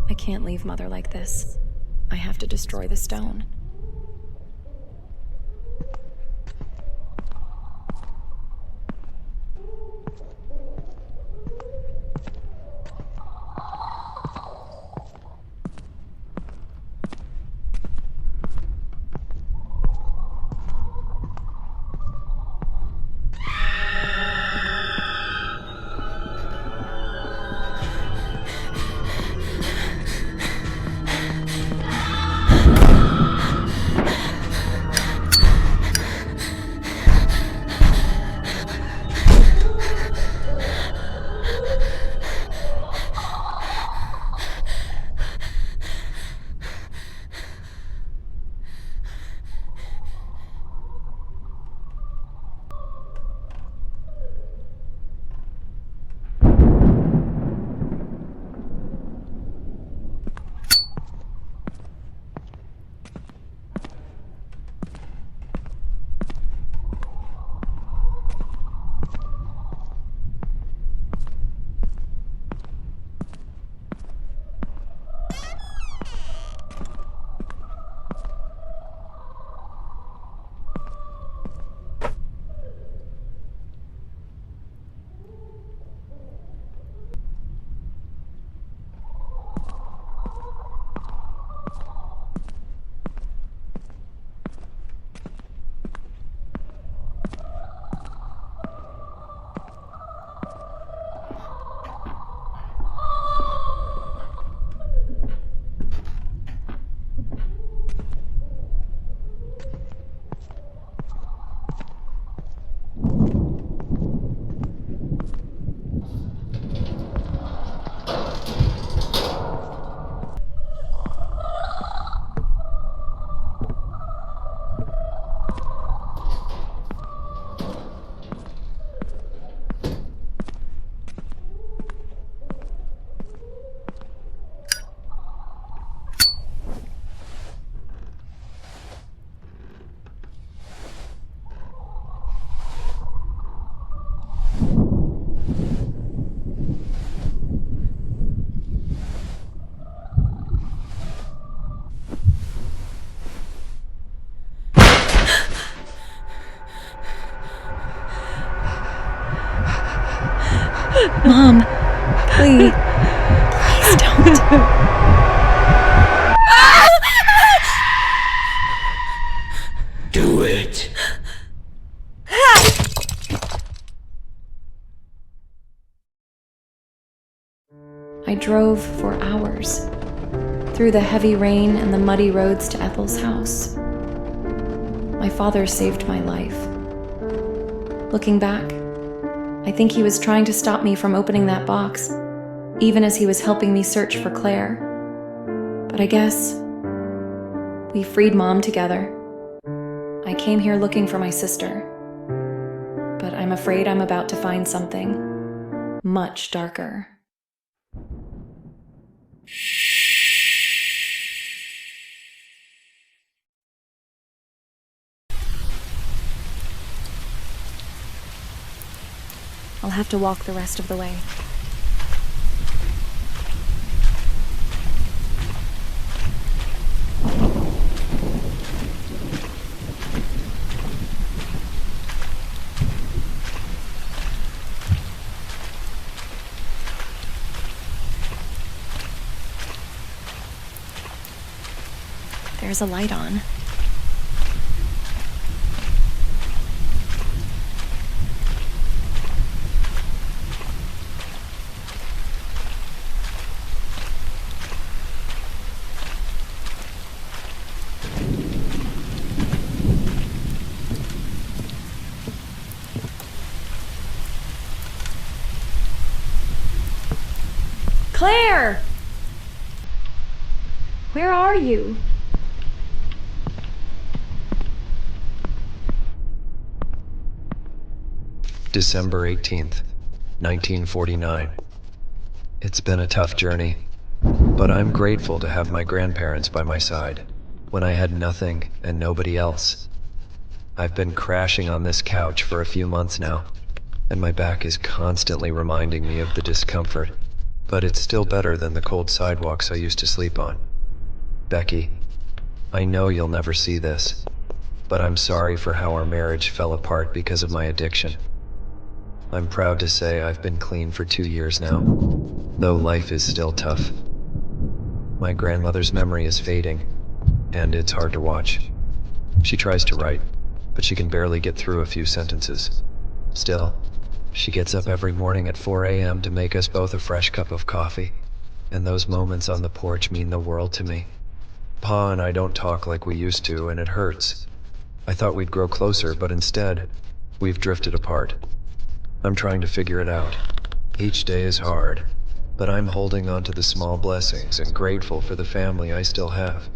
I can't leave Mother like this. I have to destroy the stone. Mom, please don't. Do it. I drove for hours, through the heavy rain and the muddy roads to Ethel's house. My father saved my life. Looking back, I think he was trying to stop me from opening that box, even as he was helping me search for Claire. But I guess we freed Mom together. I came here looking for my sister, but I'm afraid I'm about to find something much darker. I'll have to walk the rest of the way. There's a light on. Claire! Where are you? December 18th, 1949. It's been a tough journey, but I'm grateful to have my grandparents by my side when I had nothing and nobody else. I've been crashing on this couch for a few months now, and my back is constantly reminding me of the discomfort, but it's still better than the cold sidewalks I used to sleep on. Becky, I know you'll never see this, but I'm sorry for how our marriage fell apart because of my addiction. I'm proud to say I've been clean for 2 years now, though life is still tough. My grandmother's memory is fading, and it's hard to watch. She tries to write, but she can barely get through a few sentences. Still, she gets up every morning at 4 a.m. to make us both a fresh cup of coffee, and those moments on the porch mean the world to me. Pa and I don't talk like we used to, and it hurts. I thought we'd grow closer, but instead, we've drifted apart. I'm trying to figure it out. Each day is hard, but I'm holding on to the small blessings and grateful for the family I still have.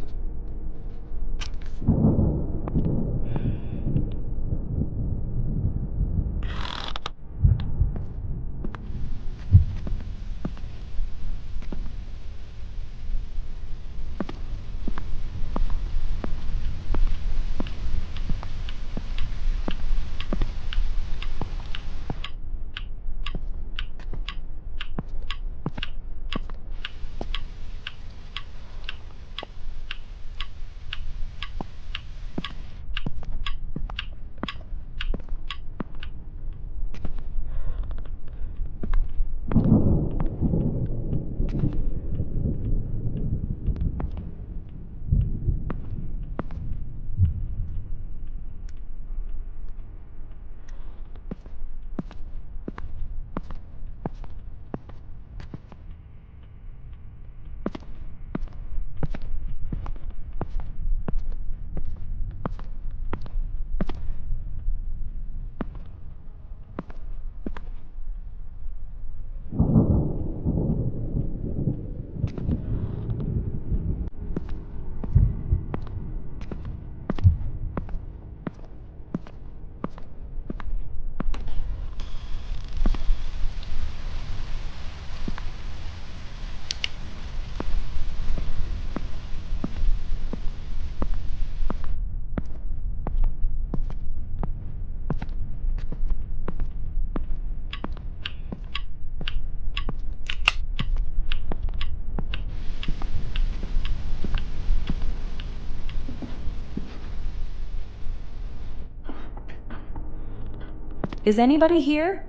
Is anybody here?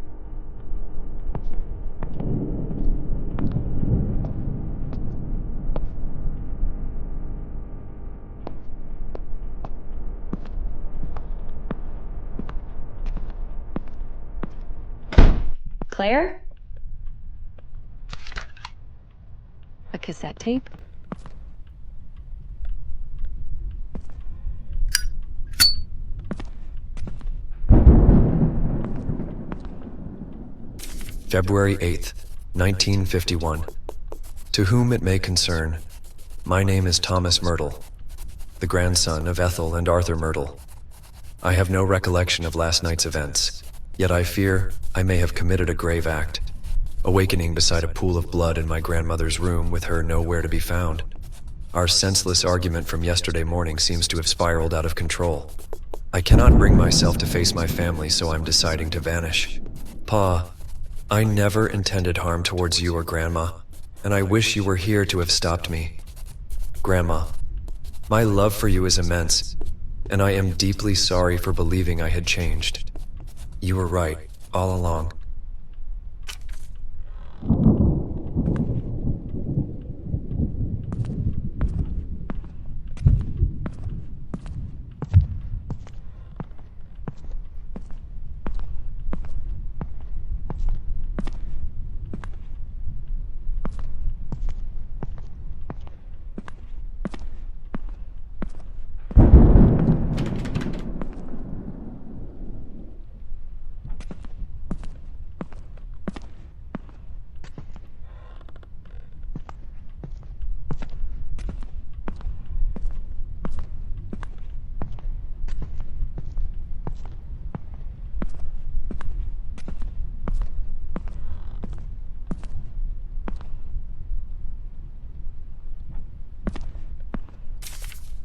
Claire? A cassette tape? February 8th, 1951. To whom it may concern, my name is Thomas Myrtle, the grandson of Ethel and Arthur Myrtle. I have no recollection of last night's events, yet I fear I may have committed a grave act, awakening beside a pool of blood in my grandmother's room with her nowhere to be found. Our senseless argument from yesterday morning seems to have spiraled out of control. I cannot bring myself to face my family, so I'm deciding to vanish. Pa, I never intended harm towards you or Grandma, and I wish you were here to have stopped me. Grandma, my love for you is immense, and I am deeply sorry for believing I had changed. You were right, all along.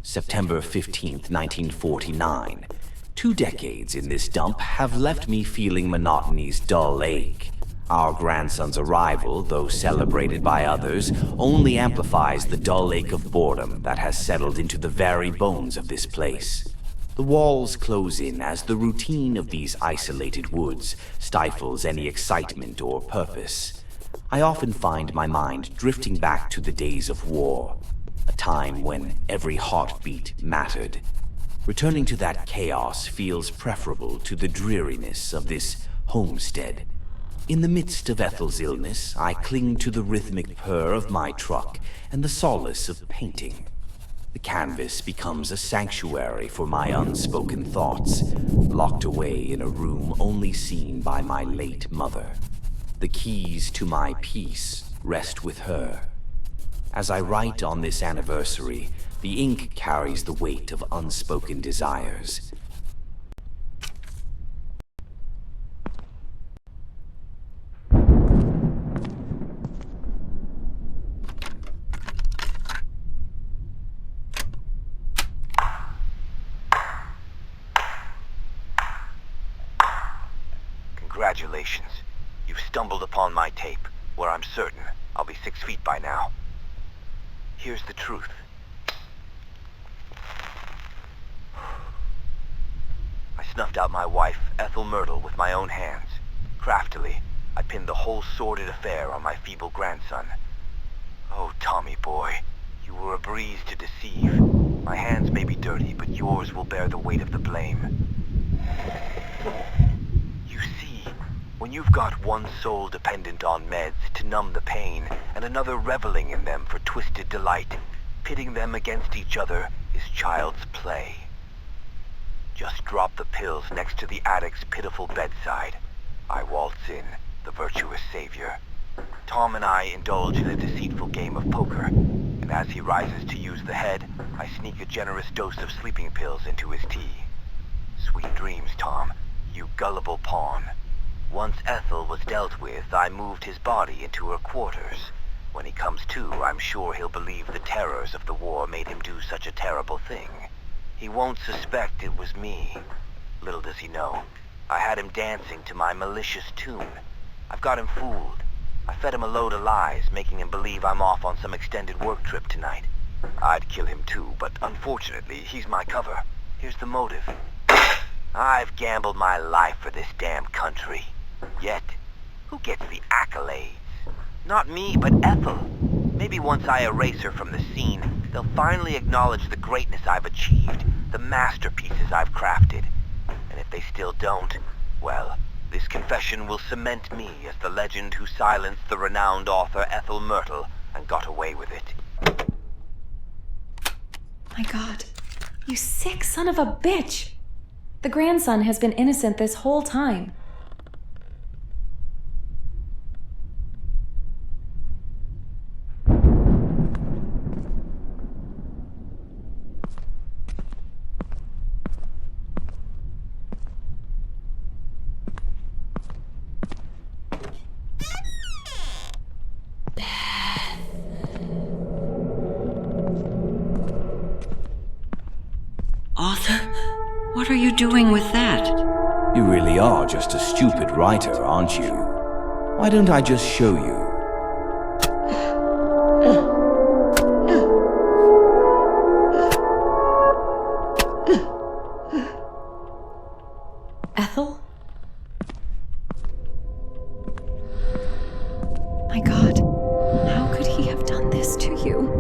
September 15th, 1949. 2 decades in this dump have left me feeling monotony's dull ache. Our grandson's arrival, though celebrated by others, only amplifies the dull ache of boredom that has settled into the very bones of this place. The walls close in as the routine of these isolated woods stifles any excitement or purpose. I often find my mind drifting back to the days of war, a time when every heartbeat mattered. Returning to that chaos feels preferable to the dreariness of this homestead. In the midst of Ethel's illness, I cling to the rhythmic purr of my truck and the solace of painting. The canvas becomes a sanctuary for my unspoken thoughts, locked away in a room only seen by my late mother. The keys to my peace rest with her. As I write on this anniversary, the ink carries the weight of unspoken desires. Congratulations. You've stumbled upon my tape, where I'm certain I'll be 6 feet by now. Here's the truth. I snuffed out my wife, Ethel Myrtle, with my own hands. Craftily, I pinned the whole sordid affair on my feeble grandson. Oh, Tommy boy, you were a breeze to deceive. My hands may be dirty, but yours will bear the weight of the blame. You see, when you've got one soul dependent on meds to numb the pain, and another reveling in them for twisted delight, pitting them against each other is child's play. Just drop the pills next to the addict's pitiful bedside. I waltz in, the virtuous savior. Tom and I indulge in a deceitful game of poker, and as he rises to use the head, I sneak a generous dose of sleeping pills into his tea. Sweet dreams, Tom, you gullible pawn. Once Ethel was dealt with, I moved his body into her quarters. When he comes to, I'm sure he'll believe the terrors of the war made him do such a terrible thing. He won't suspect it was me. Little does he know, I had him dancing to my malicious tune. I've got him fooled. I fed him a load of lies, making him believe I'm off on some extended work trip tonight. I'd kill him too, but unfortunately, he's my cover. Here's the motive. I've gambled my life for this damn country. Yet, who gets the accolades? Not me, but Ethel. Maybe once I erase her from the scene, they'll finally acknowledge the greatness I've achieved, the masterpieces I've crafted. And if they still don't, well, This confession will cement me as the legend who silenced the renowned author Ethel Myrtle and got away with it. My God, you sick son of a bitch! The grandson has been innocent this whole time. Arthur, what are you doing with that? You really are just a stupid writer, aren't you? Why don't I just show you? Ethel? My God, how could he have done this to you?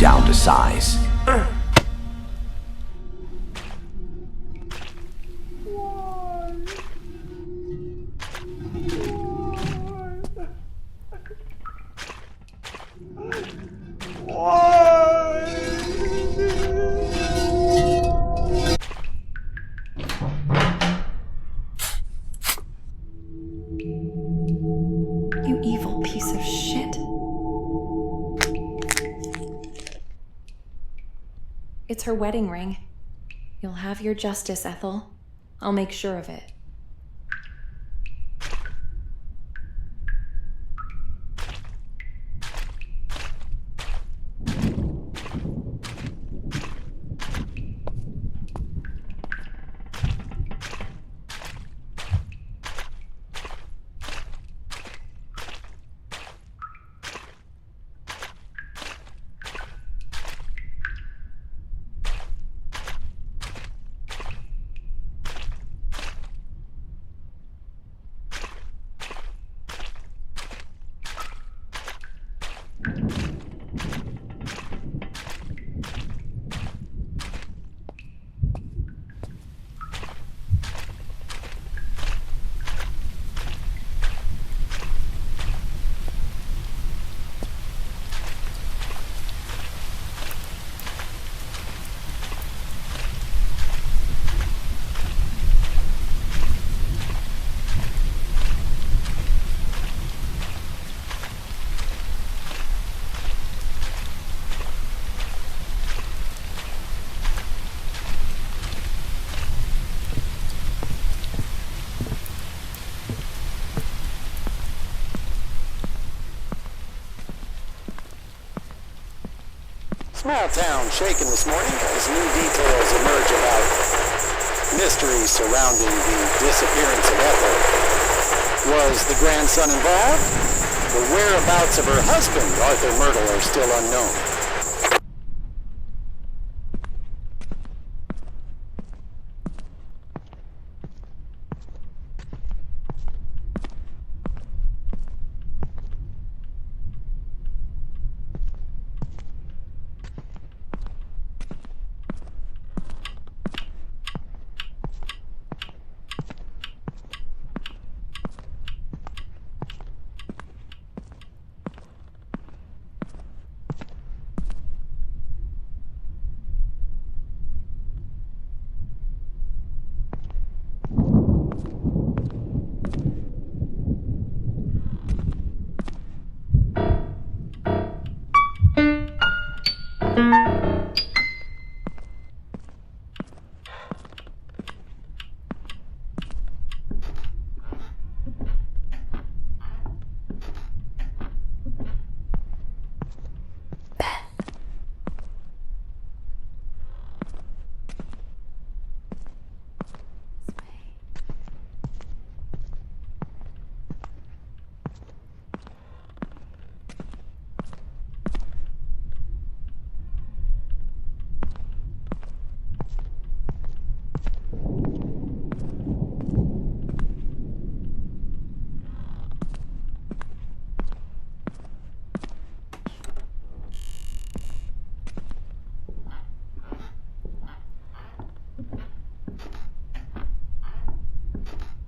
Down to size. You evil piece of shit. It's her wedding ring. You'll have your justice, Ethel. I'll make sure of it. Small town shaken this morning as new details emerge about mysteries surrounding the disappearance of Ethel. Was the grandson involved? The whereabouts of her husband, Arthur Myrtle, are still unknown.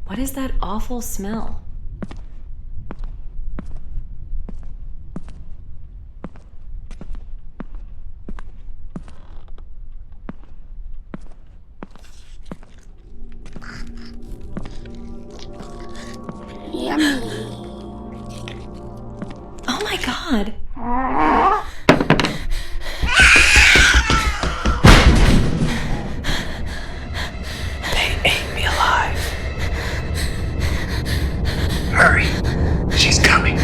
What is that awful smell? Yummy. Oh my God! They ate me alive. Hurry. She's coming.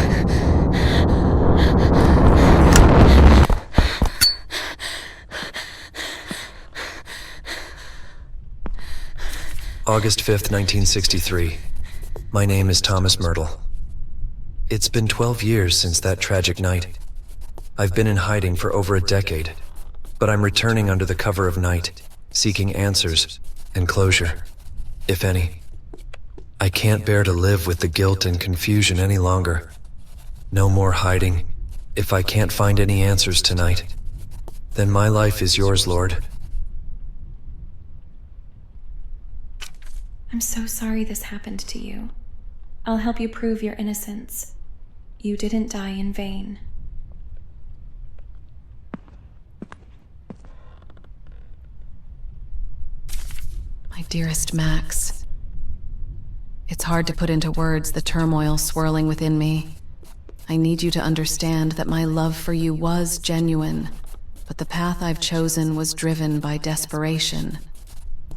August 5th, 1963. My name is Thomas Myrtle. It's been 12 years since that tragic night. I've been in hiding for over a decade, but I'm returning under the cover of night, seeking answers and closure, if any. I can't bear to live with the guilt and confusion any longer. No more hiding. If I can't find any answers tonight, then my life is yours, Lord. I'm so sorry this happened to you. I'll help you prove your innocence. You didn't die in vain. My dearest Max, it's hard to put into words the turmoil swirling within me. I need you to understand that my love for you was genuine, but the path I've chosen was driven by desperation.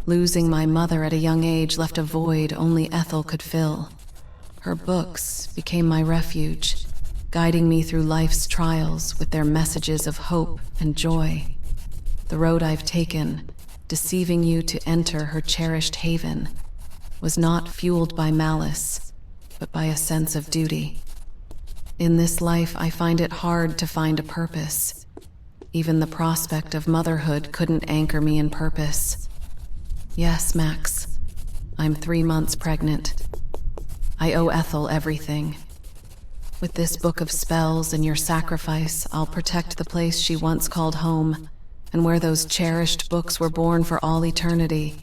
Losing my mother at a young age left a void only Ethel could fill. Her books became my refuge, guiding me through life's trials with their messages of hope and joy. The road I've taken, deceiving you to enter her cherished haven, was not fueled by malice, but by a sense of duty. In this life, I find it hard to find a purpose. Even the prospect of motherhood couldn't anchor me in purpose. Yes, Max, I'm 3 months pregnant. I owe Ethel everything. With this book of spells and your sacrifice, I'll protect the place she once called home, and where those cherished books were born for all eternity.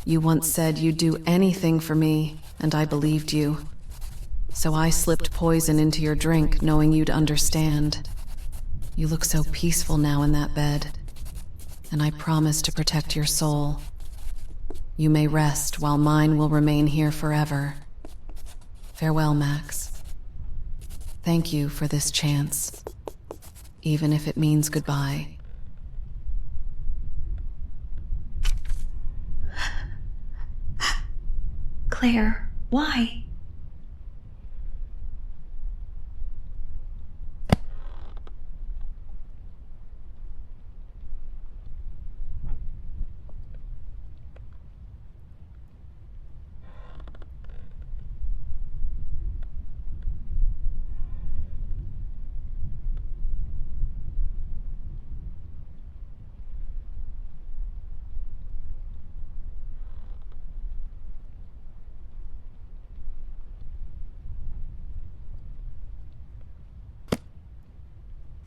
You once said you'd do anything for me, and I believed you. So I slipped poison into your drink, knowing you'd understand. You look so peaceful now in that bed, and I promise to protect your soul. You may rest while mine will remain here forever. Farewell, Max. Thank you for this chance, even if it means goodbye. Claire, why?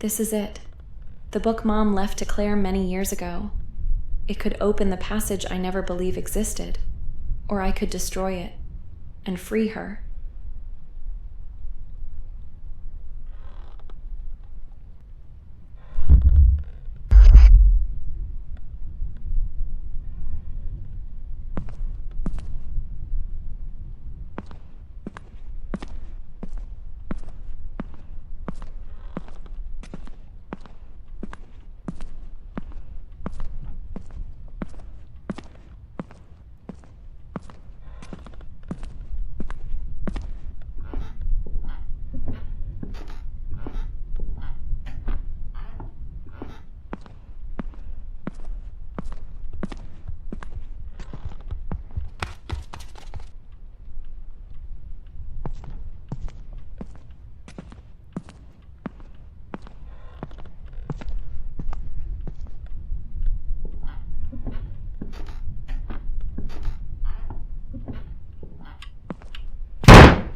This is it. The book Mom left to Claire many years ago. It could open the passage I never believed existed, or I could destroy it and free her.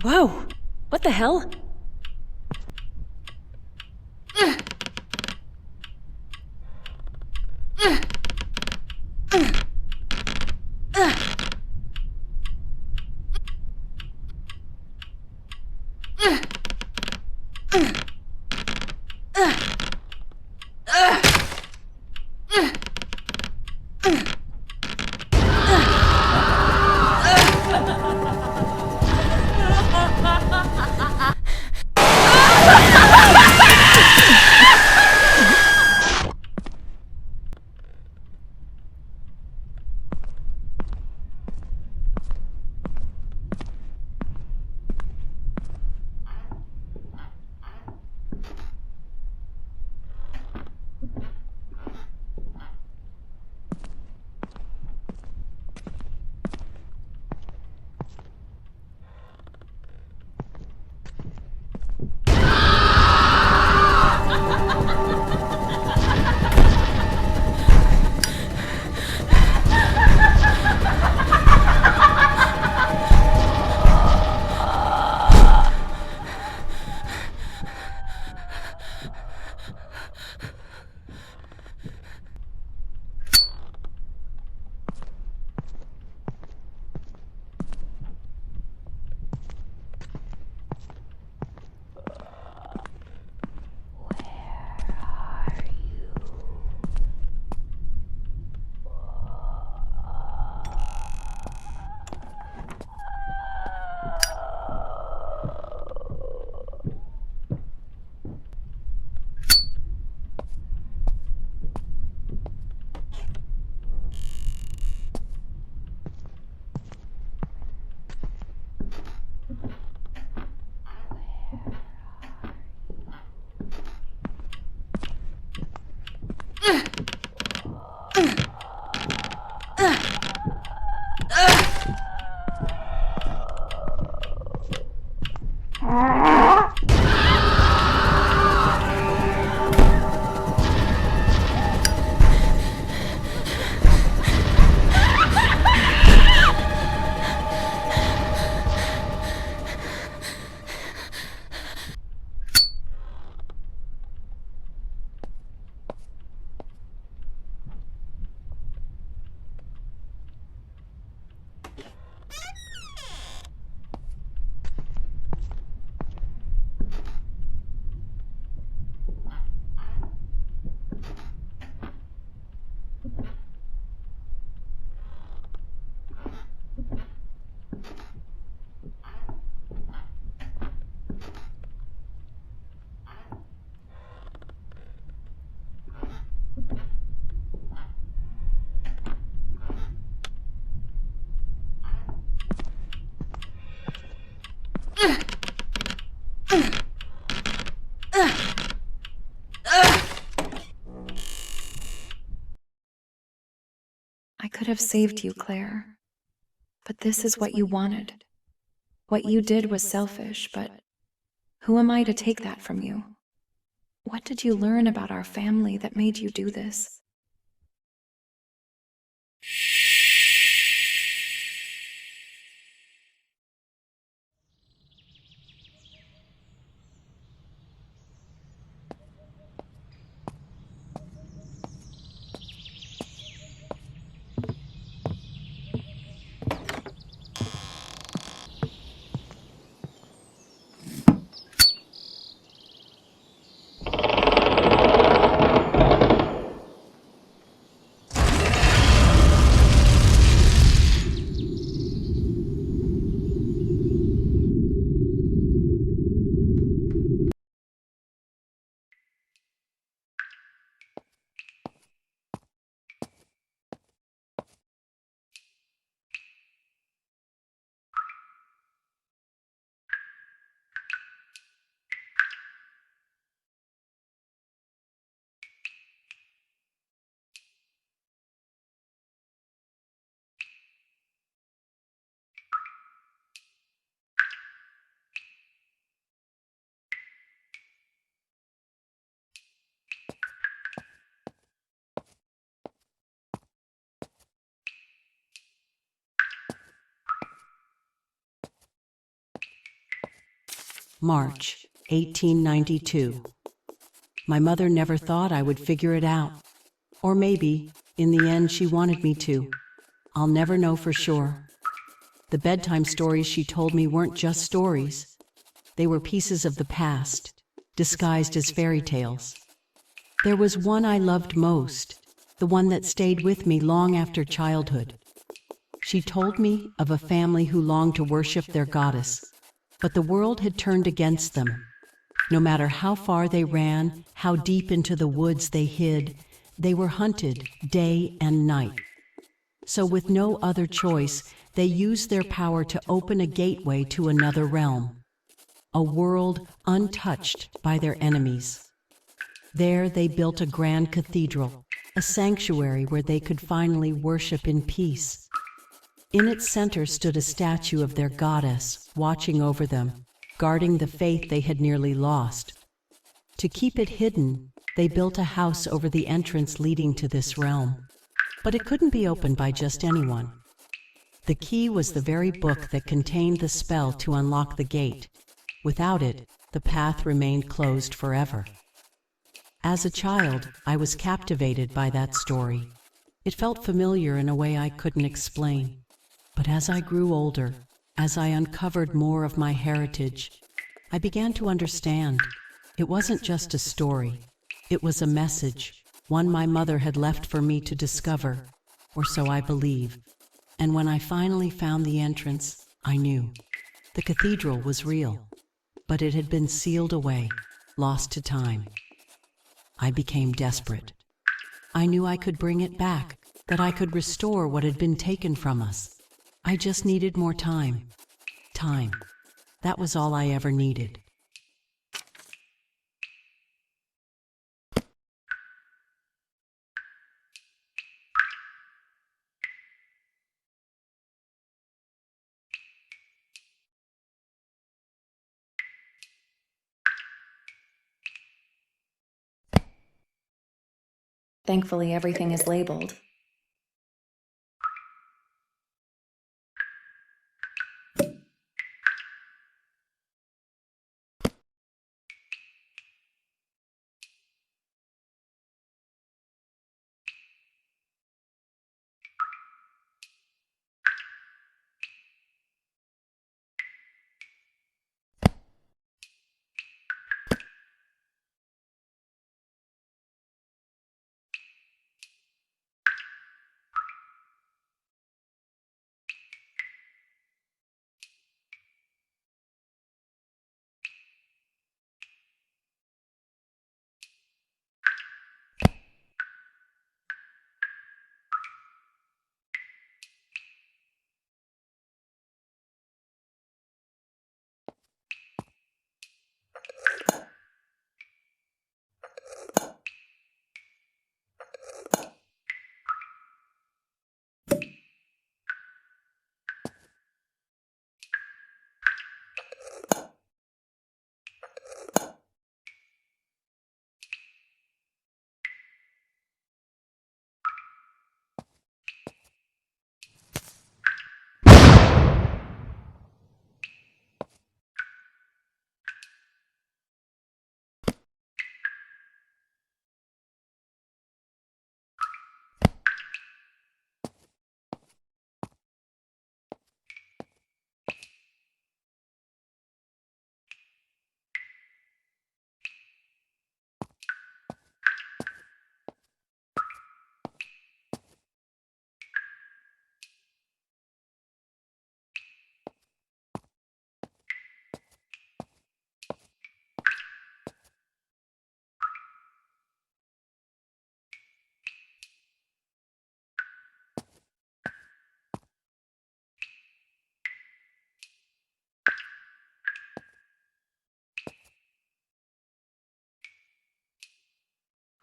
Whoa! What the hell? I could have saved you, Claire. But this is what you wanted. What you did was selfish, but who am I to take that from you? What did you learn about our family that made you do this? March, 1892. My mother never thought I would figure it out. Or maybe, in the end, she wanted me to. I'll never know for sure. The bedtime stories she told me weren't just stories. They were pieces of the past, disguised as fairy tales. There was one I loved most, the one that stayed with me long after childhood. She told me of a family who longed to worship their goddess, but the world had turned against them. No matter how far they ran, how deep into the woods they hid, they were hunted day and night. So with no other choice, they used their power to open a gateway to another realm, a world untouched by their enemies. There they built a grand cathedral, a sanctuary where they could finally worship in peace. In its center stood a statue of their goddess, watching over them, guarding the faith they had nearly lost. To keep it hidden, they built a house over the entrance leading to this realm. But it couldn't be opened by just anyone. The key was the very book that contained the spell to unlock the gate. Without it, the path remained closed forever. As a child, I was captivated by that story. It felt familiar in a way I couldn't explain. But as I grew older, as I uncovered more of my heritage, I began to understand. It wasn't just a story. It was a message, one my mother had left for me to discover, or so I believe. And when I finally found the entrance, I knew. The cathedral was real, but it had been sealed away, lost to time. I became desperate. I knew I could bring it back, that I could restore what had been taken from us. I just needed more time. Time. That was all I ever needed. Thankfully, everything is labeled.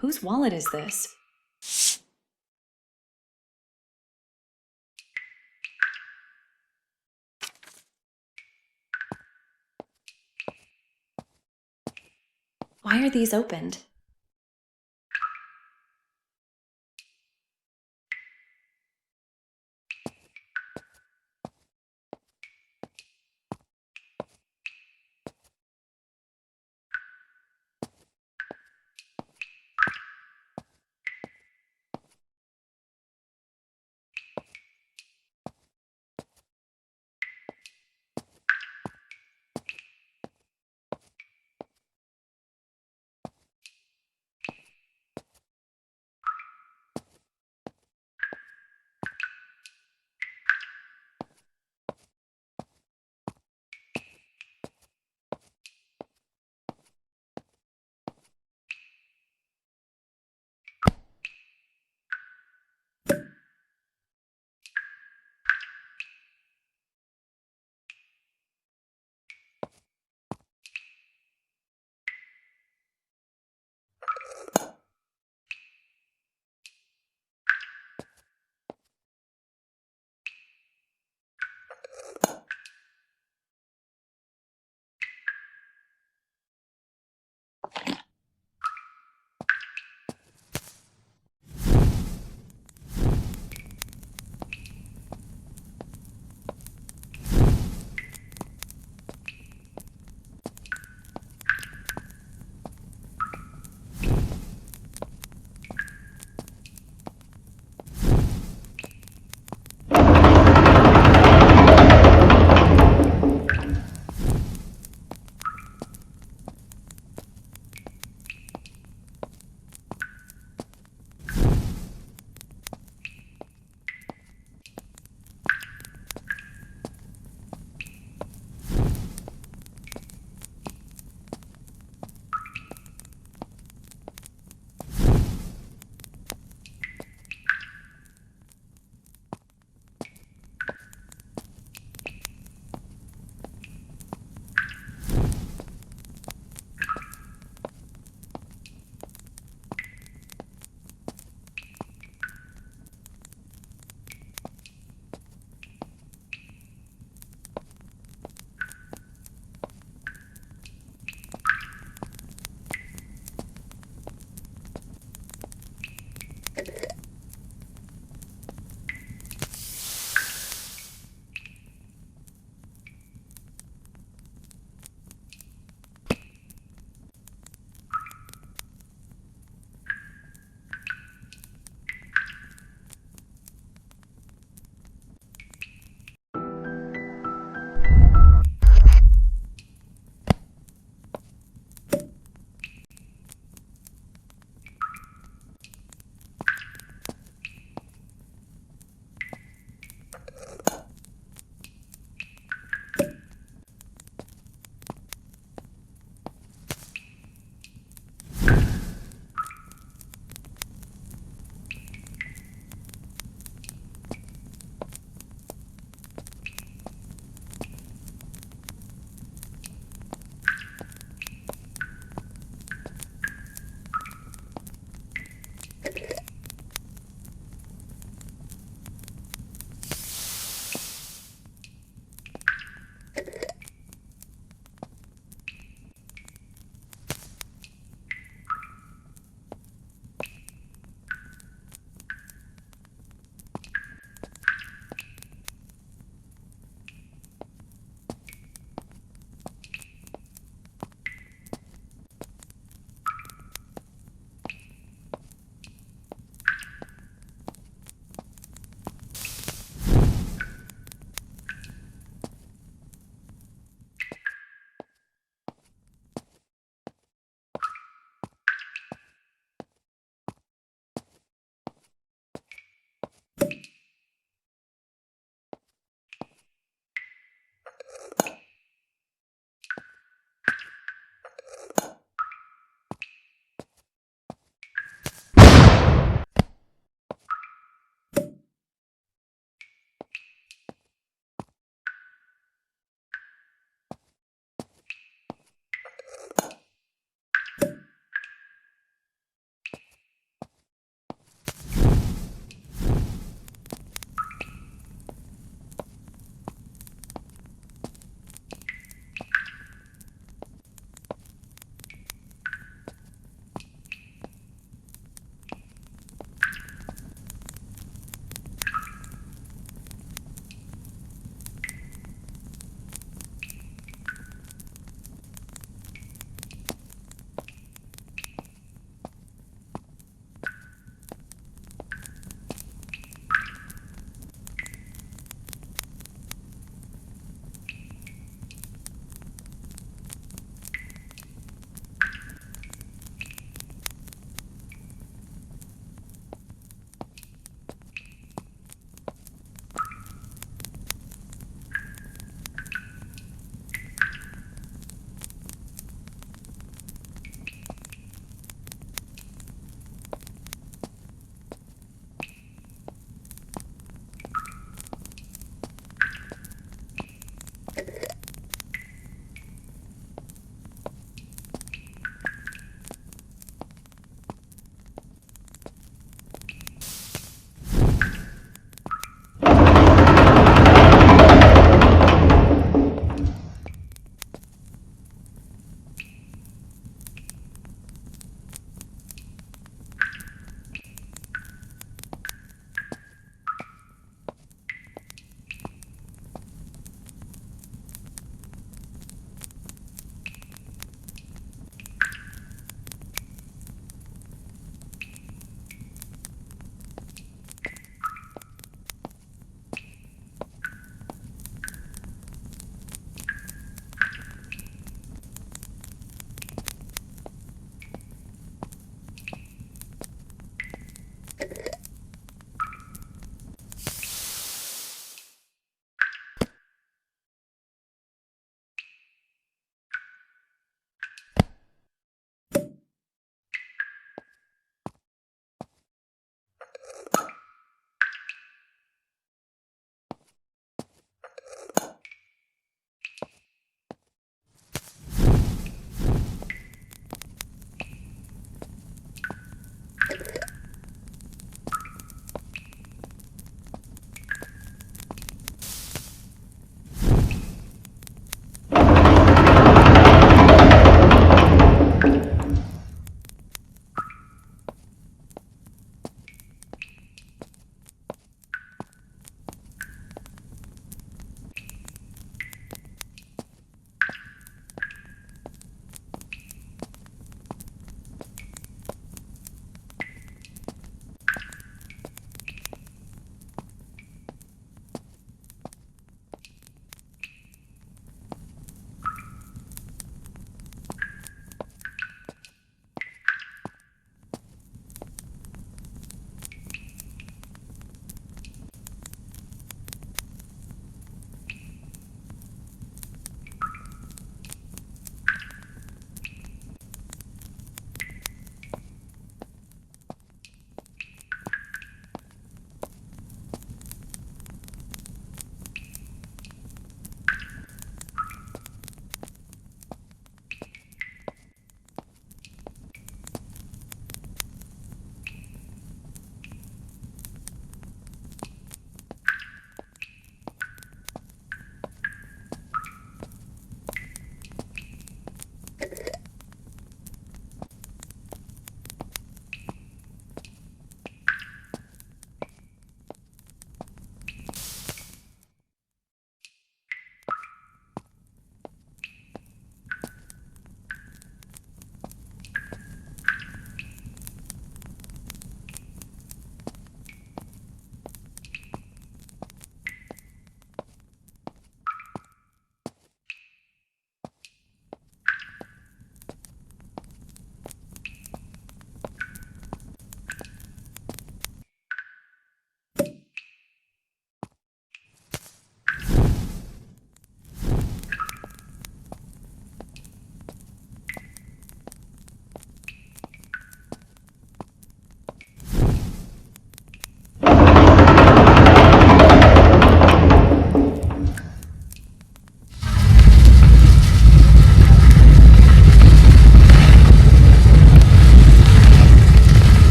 Whose wallet is this? Why are these opened?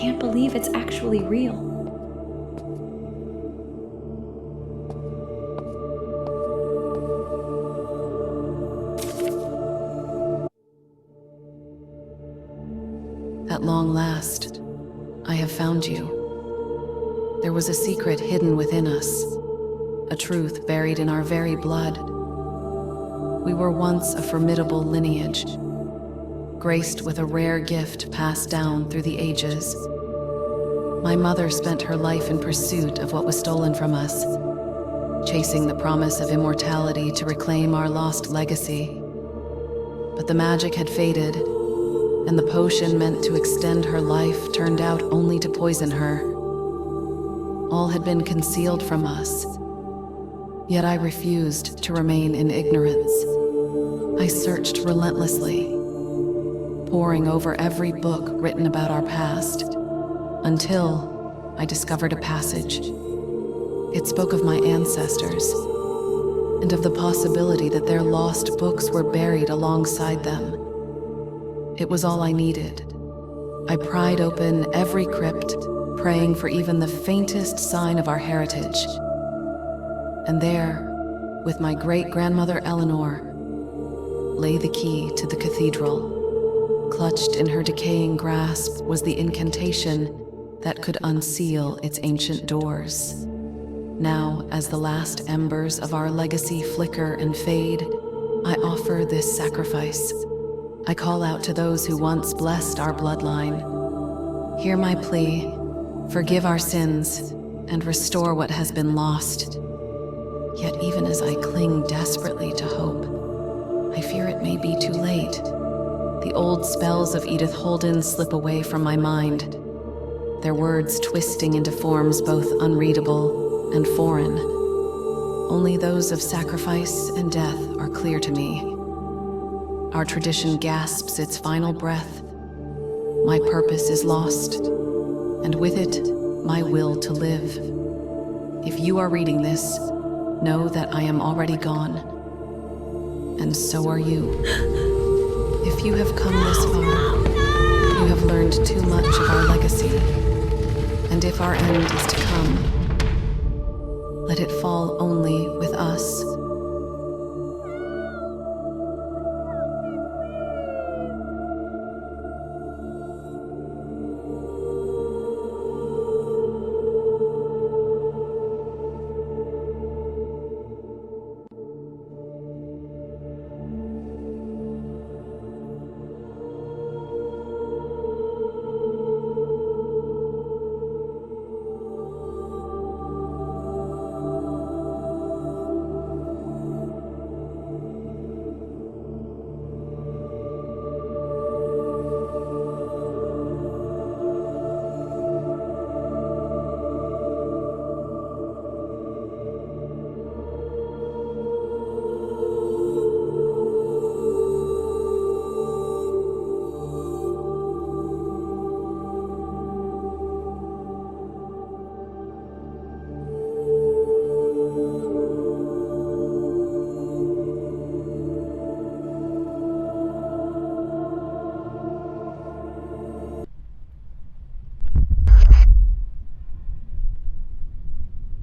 can't believe it's actually real. At long last, I have found you. There was a secret hidden within us, a truth buried in our very blood. We were once a formidable lineage, graced with a rare gift passed down through the ages. My mother spent her life in pursuit of what was stolen from us, chasing the promise of immortality to reclaim our lost legacy. But the magic had faded, and the potion meant to extend her life turned out only to poison her. All had been concealed from us, yet I refused to remain in ignorance. I searched relentlessly, poring over every book written about our past, until I discovered a passage. It spoke of my ancestors, and of the possibility that their lost books were buried alongside them. It was all I needed. I pried open every crypt, praying for even the faintest sign of our heritage. And there, with my great-grandmother Eleanor, lay the key to the cathedral. Clutched in her decaying grasp was the incantation that could unseal its ancient doors. Now, as the last embers of our legacy flicker and fade, I offer this sacrifice. I call out to those who once blessed our bloodline. Hear my plea, forgive our sins, and restore what has been lost. Yet even as I cling desperately to hope, I fear it may be too late. The old spells of Edith Holden slip away from my mind, their words twisting into forms both unreadable and foreign. Only those of sacrifice and death are clear to me. Our tradition gasps its final breath. My purpose is lost, and with it, my will to live. If you are reading this, know that I am already gone, and so are you. If you have come this far, you have learned too much of our legacy, and if our end is to come, let it fall only with us.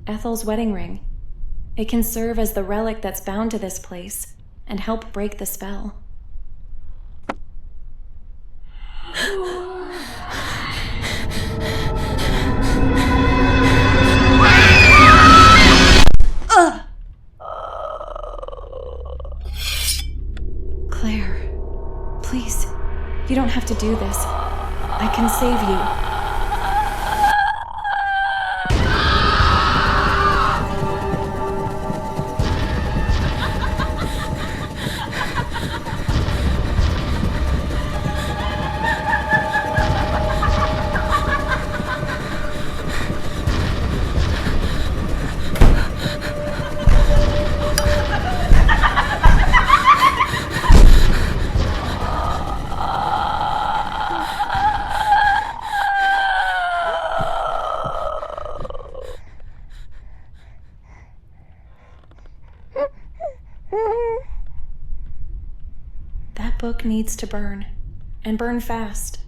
Ethel's wedding ring. It can serve as the relic that's bound to this place and help break the spell. Claire, please, you don't have to do this. I can save you. That book needs to burn, and burn fast.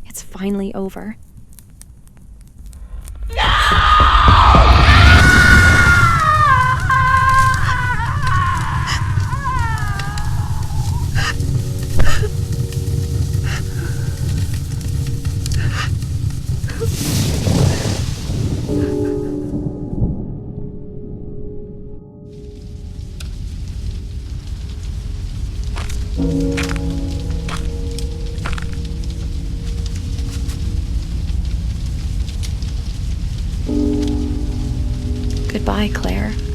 It's finally over. Goodbye, Claire.